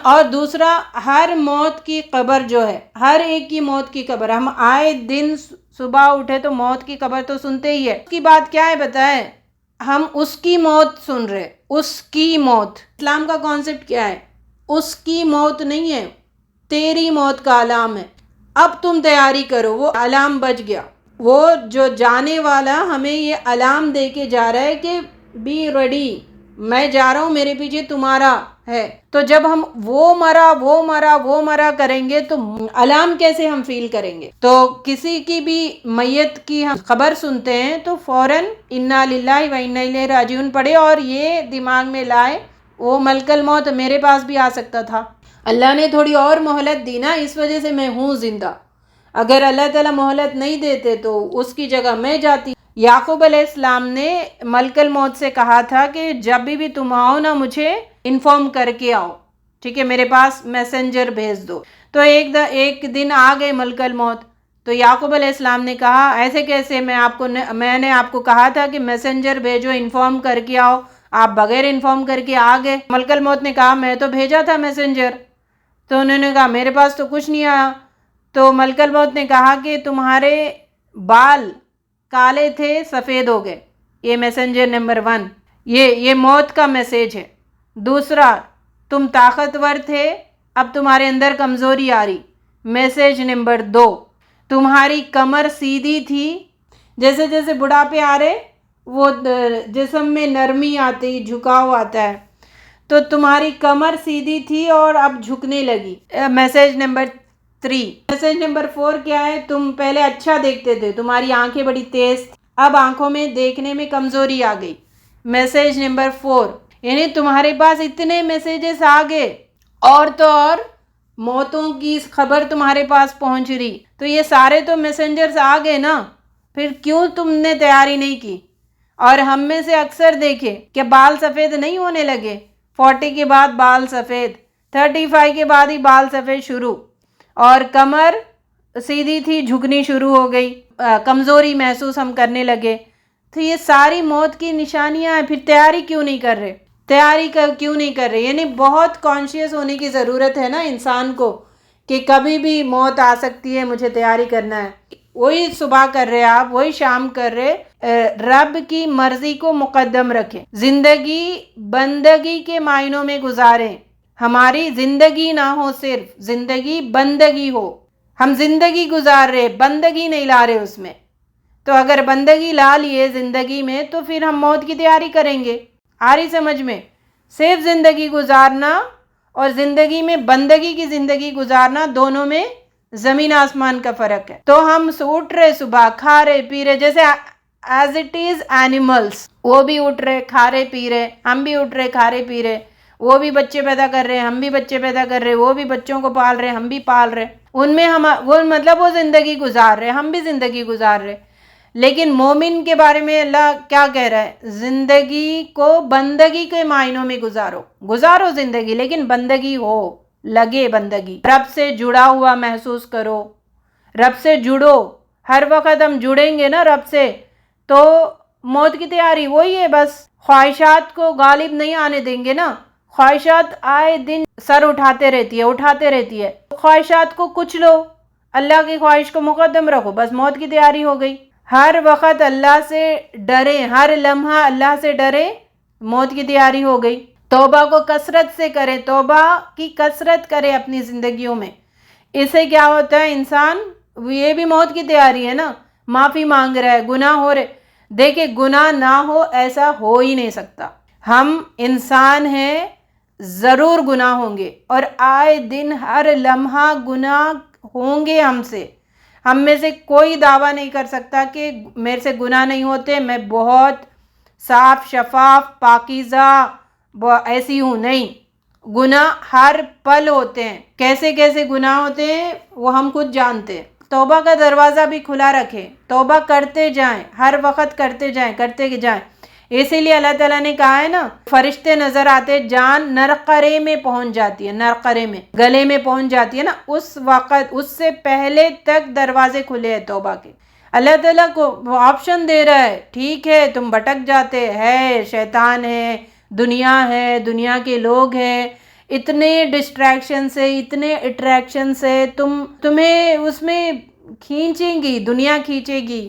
اور دوسرا، ہر موت کی قبر جو ہے، ہر ایک کی موت کی قبر، ہم آئے دن صبح اٹھے تو موت کی قبر تو سنتے ہی ہے. اس کی بات کیا ہے بتائیں؟ ہم اس کی موت سن رہے, اس کی موت. اسلام کا کانسیپٹ کیا ہے؟ اس کی موت نہیں ہے, تیری موت کا الارم ہے. اب تم تیاری کرو. وہ الارم بج گیا. وہ جو جانے والا ہمیں یہ الارم دے کے جا رہا ہے کہ بی ریڈی, میں جا رہا ہوں, میرے پیچھے تمہارا ہے. تو جب ہم وہ مرا کریں گے تو الارم کیسے ہم فیل کریں گے؟ تو کسی کی بھی میت کی ہم خبر سنتے ہیں تو فوراً انا للہ و انا الیہ راجعون پڑھے اور یہ دماغ میں لائے وہ ملک الموت میرے پاس بھی آ سکتا تھا. اللہ نے تھوڑی اور مہلت دی نا, اس وجہ سے میں ہوں زندہ. اگر اللہ تعالیٰ مہلت نہیں دیتے تو اس کی جگہ میں جاتی. یعقوب علیہ السلام نے ملک الموت سے کہا تھا کہ جب بھی تم آؤ نا مجھے انفارم کر کے آؤ, ٹھیک ہے, میرے پاس میسنجر بھیج دو. تو ایک دن آ گئے ملک الموت. تو یعقوب علیہ السلام نے کہا ایسے کیسے, میں نے آپ کو کہا تھا کہ میسنجر بھیجو, انفارم کر کے آؤ, آپ بغیر انفارم کر کے آ گئے. ملک الموت نے کہا میں تو بھیجا تھا میسنجر. تو انہوں نے کہا میرے پاس تو کچھ نہیں آیا. تو ملک الموت نے کہا کہ تمہارے بال کالے تھے سفید ہو گئے. یہ میسنجر نمبر 1, یہ موت کا میسیج ہے. دوسرا, تم طاقتور تھے, اب تمہارے اندر کمزوری آ رہی. میسیج نمبر 2, تمہاری کمر سیدھی تھی, جیسے جیسے بڑھاپے آ رہے وہ جسم میں نرمی آتی, جھکاؤ آتا ہے, تو تمہاری کمر سیدھی تھی اور اب جھکنے لگی. Message number 3. میسیج نمبر 4 کیا ہے؟ تم پہلے اچھا دیکھتے تھے, تمہاری آنکھیں بڑی تیز تھی, اب آنکھوں میں دیکھنے میں کمزوری آ گئی. میسیج نمبر 4, یعنی تمہارے پاس اتنے میسیجز آ گئے, اور تو اور موتوں کی خبر تمہارے پاس پہنچ رہی. تو یہ سارے تو میسنجرز آ گئے نا, پھر کیوں تم نے تیاری نہیں کی؟ اور ہم میں سے اکثر دیکھے کہ بال سفید نہیں ہونے لگے, 40 کے بعد بال سفید, 35 کے بعد ہی بال سفید شروع, اور کمر سیدھی تھی جھکنی شروع ہو گئی, کمزوری محسوس ہم کرنے لگے. تو یہ ساری موت کی نشانیاں ہیں. پھر تیاری کیوں نہیں کر رہے؟ یعنی بہت کانشیس ہونے کی ضرورت ہے نا انسان کو کہ کبھی بھی موت آ سکتی ہے, مجھے تیاری کرنا ہے. وہی صبح کر رہے آپ, وہی شام کر رہے, رب کی مرضی کو مقدم رکھیں. زندگی بندگی کے معنوں میں گزاریں. ہماری زندگی نہ ہو, صرف زندگی بندگی ہو. ہم زندگی گزار رہے, بندگی نہیں لا رہے اس میں. تو اگر بندگی لا لیے زندگی میں تو پھر ہم موت کی تیاری کریں گے. آ رہی سمجھ میں؟ صرف زندگی گزارنا اور زندگی میں بندگی کی زندگی گزارنا, دونوں میں زمین آسمان کا فرق ہے. تو ہم اٹھ رہے صبح, کھا رہے پی رہے, جیسے ایز اٹ از اینیملس, وہ بھی اٹھ رہے کھا رہے پی رہے, ہم بھی اٹھ رہے کھا رہے پی رہے. وہ بھی بچے پیدا کر رہے, ہم بھی بچے پیدا کر رہے, وہ بھی بچوں کو پال رہے, ہم بھی پال رہے. ان میں وہ زندگی گزار رہے, ہم بھی زندگی گزار رہے. لیکن مومن کے بارے میں اللہ کیا کہہ رہا ہے؟ زندگی کو بندگی کے معنوں میں گزارو زندگی, لیکن بندگی ہو, لگے بندگی. رب سے جڑا ہوا محسوس کرو, رب سے جڑو. ہر وقت ہم جڑیں گے نا رب سے تو موت کی تیاری وہی ہے. بس خواہشات کو غالب نہیں آنے دیں گے نا. خواہشات آئے دن سر اٹھاتے رہتی ہے. خواہشات کو کچھ لو, اللہ کی خواہش کو مقدم رکھو, بس موت کی تیاری ہو گئی. ہر وقت اللہ سے ڈرے, ہر لمحہ اللہ سے ڈرے, موت کی تیاری ہو گئی. توبہ کو کثرت سے کریں, توبہ کی کثرت کریں اپنی زندگیوں میں. اس سے کیا ہوتا ہے؟ انسان, یہ بھی موت کی تیاری ہے نا, معافی مانگ رہا ہے, گناہ ہو رہے. دیکھیں گناہ نہ ہو ایسا ہو ہی نہیں سکتا. ہم انسان ہیں, ضرور گناہ ہوں گے, اور آئے دن ہر لمحہ گناہ ہوں گے ہم سے. ہم میں سے کوئی دعویٰ نہیں کر سکتا کہ میرے سے گناہ نہیں ہوتے, میں بہت صاف شفاف پاکیزہ ایسی ہوں. نہیں, گناہ ہر پل ہوتے ہیں. کیسے کیسے گناہ ہوتے ہیں وہ ہم خود جانتے ہیں. توبہ کا دروازہ بھی کھلا رکھیں, توبہ کرتے جائیں, ہر وقت کرتے جائیں. اسی لیے اللہ تعالیٰ نے کہا ہے نا, فرشتے نظر آتے, جان نرقرے میں پہنچ جاتی ہے, نرقرے میں گلے میں پہنچ جاتی ہے نا, اس وقت, اس سے پہلے تک دروازے کھلے ہیں توبہ کے. اللہ تعالیٰ کو آپشن دے رہا ہے, ٹھیک ہے تم بھٹک جاتے ہے, شیطان ہے, دنیا کے لوگ ہیں, اتنے ڈسٹریکشن سے, اتنے اٹریکشن سے تمہیں اس میں کھینچیں گی, دنیا کھینچے گی,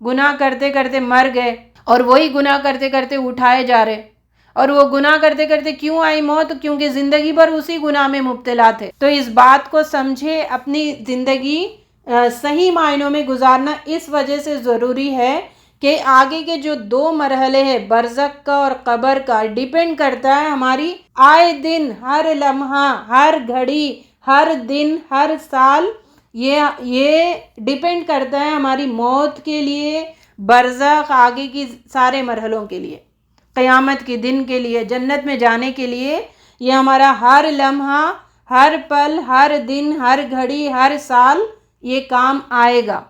گناہ کرتے کرتے مر گئے اور وہی گناہ کرتے کرتے اٹھائے جا رہے، اور وہ گناہ کرتے کرتے کیوں آئی موت؟ کیونکہ زندگی بھر اسی گناہ میں مبتلا تھے۔ تو اس بات کو سمجھے، اپنی زندگی صحیح معنوں میں گزارنا اس وجہ سے ضروری ہے کہ آگے کے جو 2 مرحلے ہیں، برزخ کا اور قبر کا، ڈیپینڈ کرتا ہے ہماری آئے دن، ہر لمحہ، ہر گھڑی، ہر دن، ہر سال، یہ ڈیپینڈ کرتا ہے ہماری موت کے لیے، برزخ، آگے کی سارے مرحلوں کے لیے، قیامت کے دن کے لیے، جنت میں جانے کے لیے۔ یہ ہمارا ہر لمحہ، ہر پل، ہر دن، ہر گھڑی، ہر سال یہ کام آئے گا۔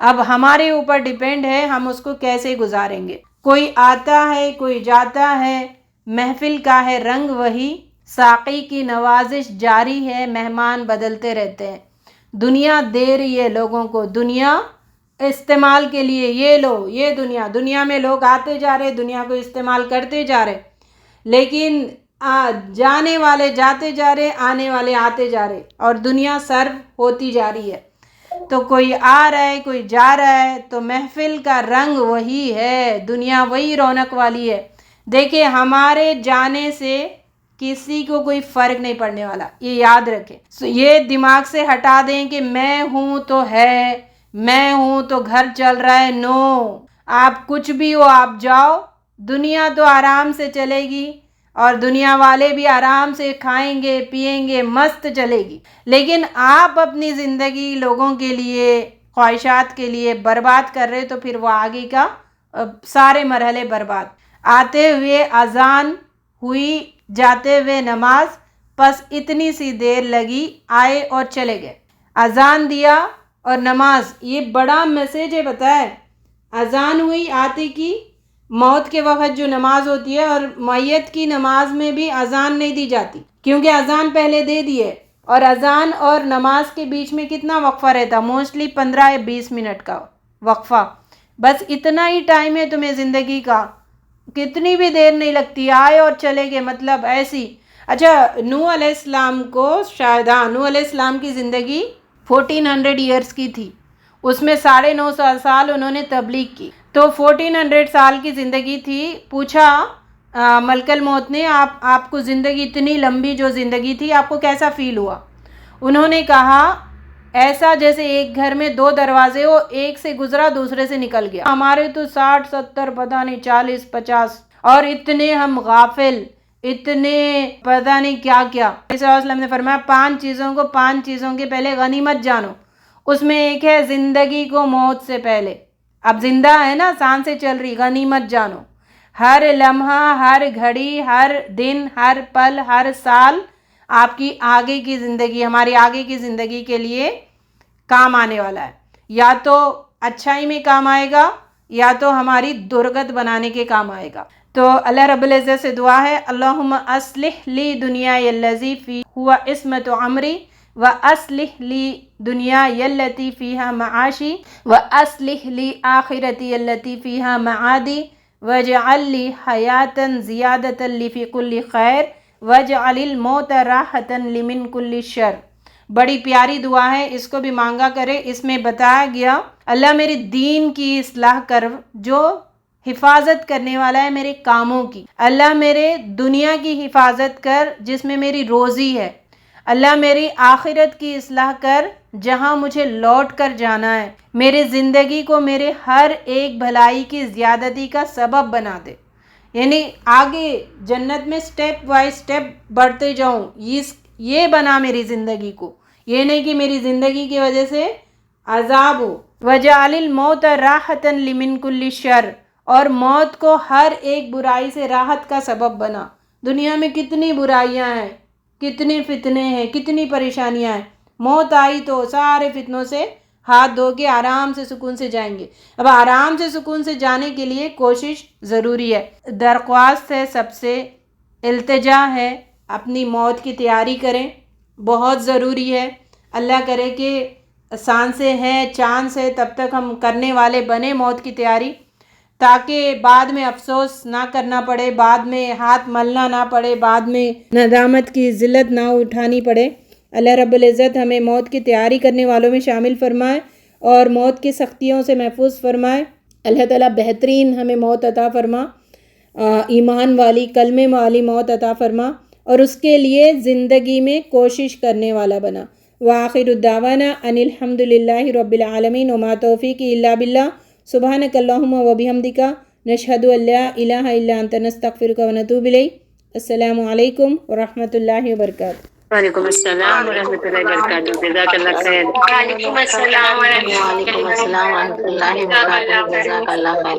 اب ہمارے اوپر ڈیپینڈ ہے ہم اس کو کیسے گزاریں گے۔ کوئی آتا ہے، کوئی جاتا ہے، محفل کا ہے رنگ وہی، ساقی کی نوازش جاری ہے، مہمان بدلتے رہتے ہیں۔ دنیا دے رہی ہے لوگوں کو، دنیا استعمال کے لیے، یہ لو، یہ دنیا میں لوگ آتے جا رہے، دنیا کو استعمال کرتے جا رہے، لیکن جانے والے جاتے جا رہے، آنے والے آتے جا رہے، اور دنیا سرو ہوتی جا رہی ہے۔ تو کوئی آ رہا ہے، کوئی جا رہا ہے، تو محفل کا رنگ وہی ہے، دنیا وہی رونق والی ہے۔ دیکھیں، ہمارے جانے سے کسی کو کوئی فرق نہیں پڑنے والا، یہ یاد رکھیں۔ یہ دماغ سے ہٹا دیں کہ میں ہوں تو ہے، میں ہوں تو گھر چل رہا ہے۔ نو، آپ کچھ بھی ہو، آپ جاؤ، دنیا تو آرام سے چلے گی، اور دنیا والے بھی آرام سے کھائیں گے، پیئیں گے، مست چلے گی۔ لیکن آپ اپنی زندگی لوگوں کے لیے، خواہشات کے لیے برباد کر رہے، تو پھر وہ آگے کا سارے مرحلے برباد۔ آتے ہوئے اذان ہوئی، جاتے ہوئے نماز، بس اتنی سی دیر لگی، آئے اور چلے گئے۔ اذان دیا اور نماز، یہ بڑا میسج ہے، بتائے۔ اذان ہوئی آتے کی، موت کے وقت جو نماز ہوتی ہے، اور میت کی نماز میں بھی اذان نہیں دی جاتی، کیونکہ اذان پہلے دے دیے، اور اذان اور نماز کے بیچ میں کتنا وقفہ رہتا؟ موسٹلی 15 یا 20 منٹ کا وقفہ، بس اتنا ہی ٹائم ہے تمہیں زندگی کا، کتنی بھی دیر نہیں لگتی، آئے اور چلے گئے، مطلب ایسی۔ اچھا، نوح علیہ السلام کو شاید، نوح علیہ السلام کی زندگی 1400 ایئرس کی تھی، اس میں 9.5 سال انہوں نے تبلیغ کی، تو 1400 سال کی زندگی تھی۔ پوچھا ملک الموت نے، آپ کو زندگی اتنی لمبی جو زندگی تھی، آپ کو کیسا فیل ہوا؟ انہوں نے کہا ایسا جیسے ایک گھر میں 2 دروازے ہو، ایک سے گزرا دوسرے سے نکل گیا۔ ہمارے تو 60 70 پتہ نہیں 40 50، اور اتنے ہم غافل، اتنے پتہ نہیں کیا کیا۔ نبی صلی اللہ علیہ وسلم نے فرمایا 5 چیزوں کے پہلے غنیمت جانو، اس میں ایک ہے زندگی کو موت سے پہلے، اب زندہ ہے نا، سانسیں چل رہی، غنیمت جانو، ہر لمحہ، ہر گھڑی، ہر دن، ہر پل، ہر سال آپ کی آگے کی زندگی، ہماری آگے کی زندگی کے لیے کام آنے والا ہے، یا تو اچھائی میں کام آئے گا، یا تو ہماری درگت بنانے کے کام آئے گا۔ تو اللہ رب العزت سے دعا ہے، اللہم اصلح لی دنیای الذی فی ہوا عصمت عمری، وَأَصْلِحْ لِي دُنْيَايَ الَّتِي فِيهَا مَعَاشِي، وَأَصْلِحْ لِي آخِرَتِيَ الَّتِي فِيهَا مَعَادِي، وَاجْعَلْ لِي حَيَاةً زِيَادَةً لِّي فِي كُلِّ خَيْرٍ، وَاجْعَلِ الْمَوْتَ رَاحَةً لِّي مِن كُلِّ شَرٍ۔ بڑی پیاری دعا ہے، اس کو بھی مانگا کرے۔ اس میں بتایا گیا، اللہ میرے دین کی اصلاح کر، جو حفاظت کرنے والا ہے میرے کاموں کی۔ اللہ میرے دنیا کی حفاظت کر، جس میں میری روزی ہے۔ اللہ میری آخرت کی اصلاح کر، جہاں مجھے لوٹ کر جانا ہے۔ میرے زندگی کو میرے ہر ایک بھلائی کی زیادتی کا سبب بنا دے، یعنی آگے جنت میں سٹیپ وائز سٹیپ بڑھتے جاؤں، یہ بنا میری زندگی کو، یہ نہیں کہ میری زندگی کی وجہ سے عذاب ہو۔ وَجَعَلِ الْمَوْتَ رَاحَةً لِّمِن كُلِّ شَرٍ، اور موت کو ہر ایک برائی سے راحت کا سبب بنا۔ دنیا میں کتنی برائیاں ہیں، کتنے فتنے ہیں، کتنی پریشانیاں ہیں، موت آئی تو سارے فتنوں سے ہاتھ دھو کے آرام سے سکون سے جائیں گے۔ اب آرام سے سکون سے جانے کے لیے کوشش ضروری ہے، درخواست ہے، سب سے التجا ہے، اپنی موت کی تیاری کریں، بہت ضروری ہے۔ اللہ کرے کہ سانسیں ہیں، چانس ہے، تب تک ہم کرنے والے بنے موت کی تیاری، تاکہ بعد میں افسوس نہ کرنا پڑے، بعد میں ہاتھ ملنا نہ پڑے، بعد میں ندامت کی ذلت نہ اٹھانی پڑے۔ اللہ رب العزت ہمیں موت کی تیاری کرنے والوں میں شامل فرمائے، اور موت کی سختیوں سے محفوظ فرمائے۔ اللہ تعالیٰ بہترین ہمیں موت عطا فرما، ایمان والی کلمے والی موت عطا فرما، اور اس کے لیے زندگی میں کوشش کرنے والا بنا۔ وآخر الدعوانا ان الحمد للہ رب العالمین وما توفیقی الا باللہ سبحانک اللہم وبحمدک نشہد ان لا الہ الا انت نستغفرک ونتوب الیک۔ السلام علیکم ورحمۃ اللہ وبرکاتہ۔ وعلیکم السلام ورحمۃ اللہ وبرکاتہ، جزاک اللہ خیر۔ وعلیکم السلام ورحمۃ اللہ وبرکاتہ، جزاک اللہ خیر۔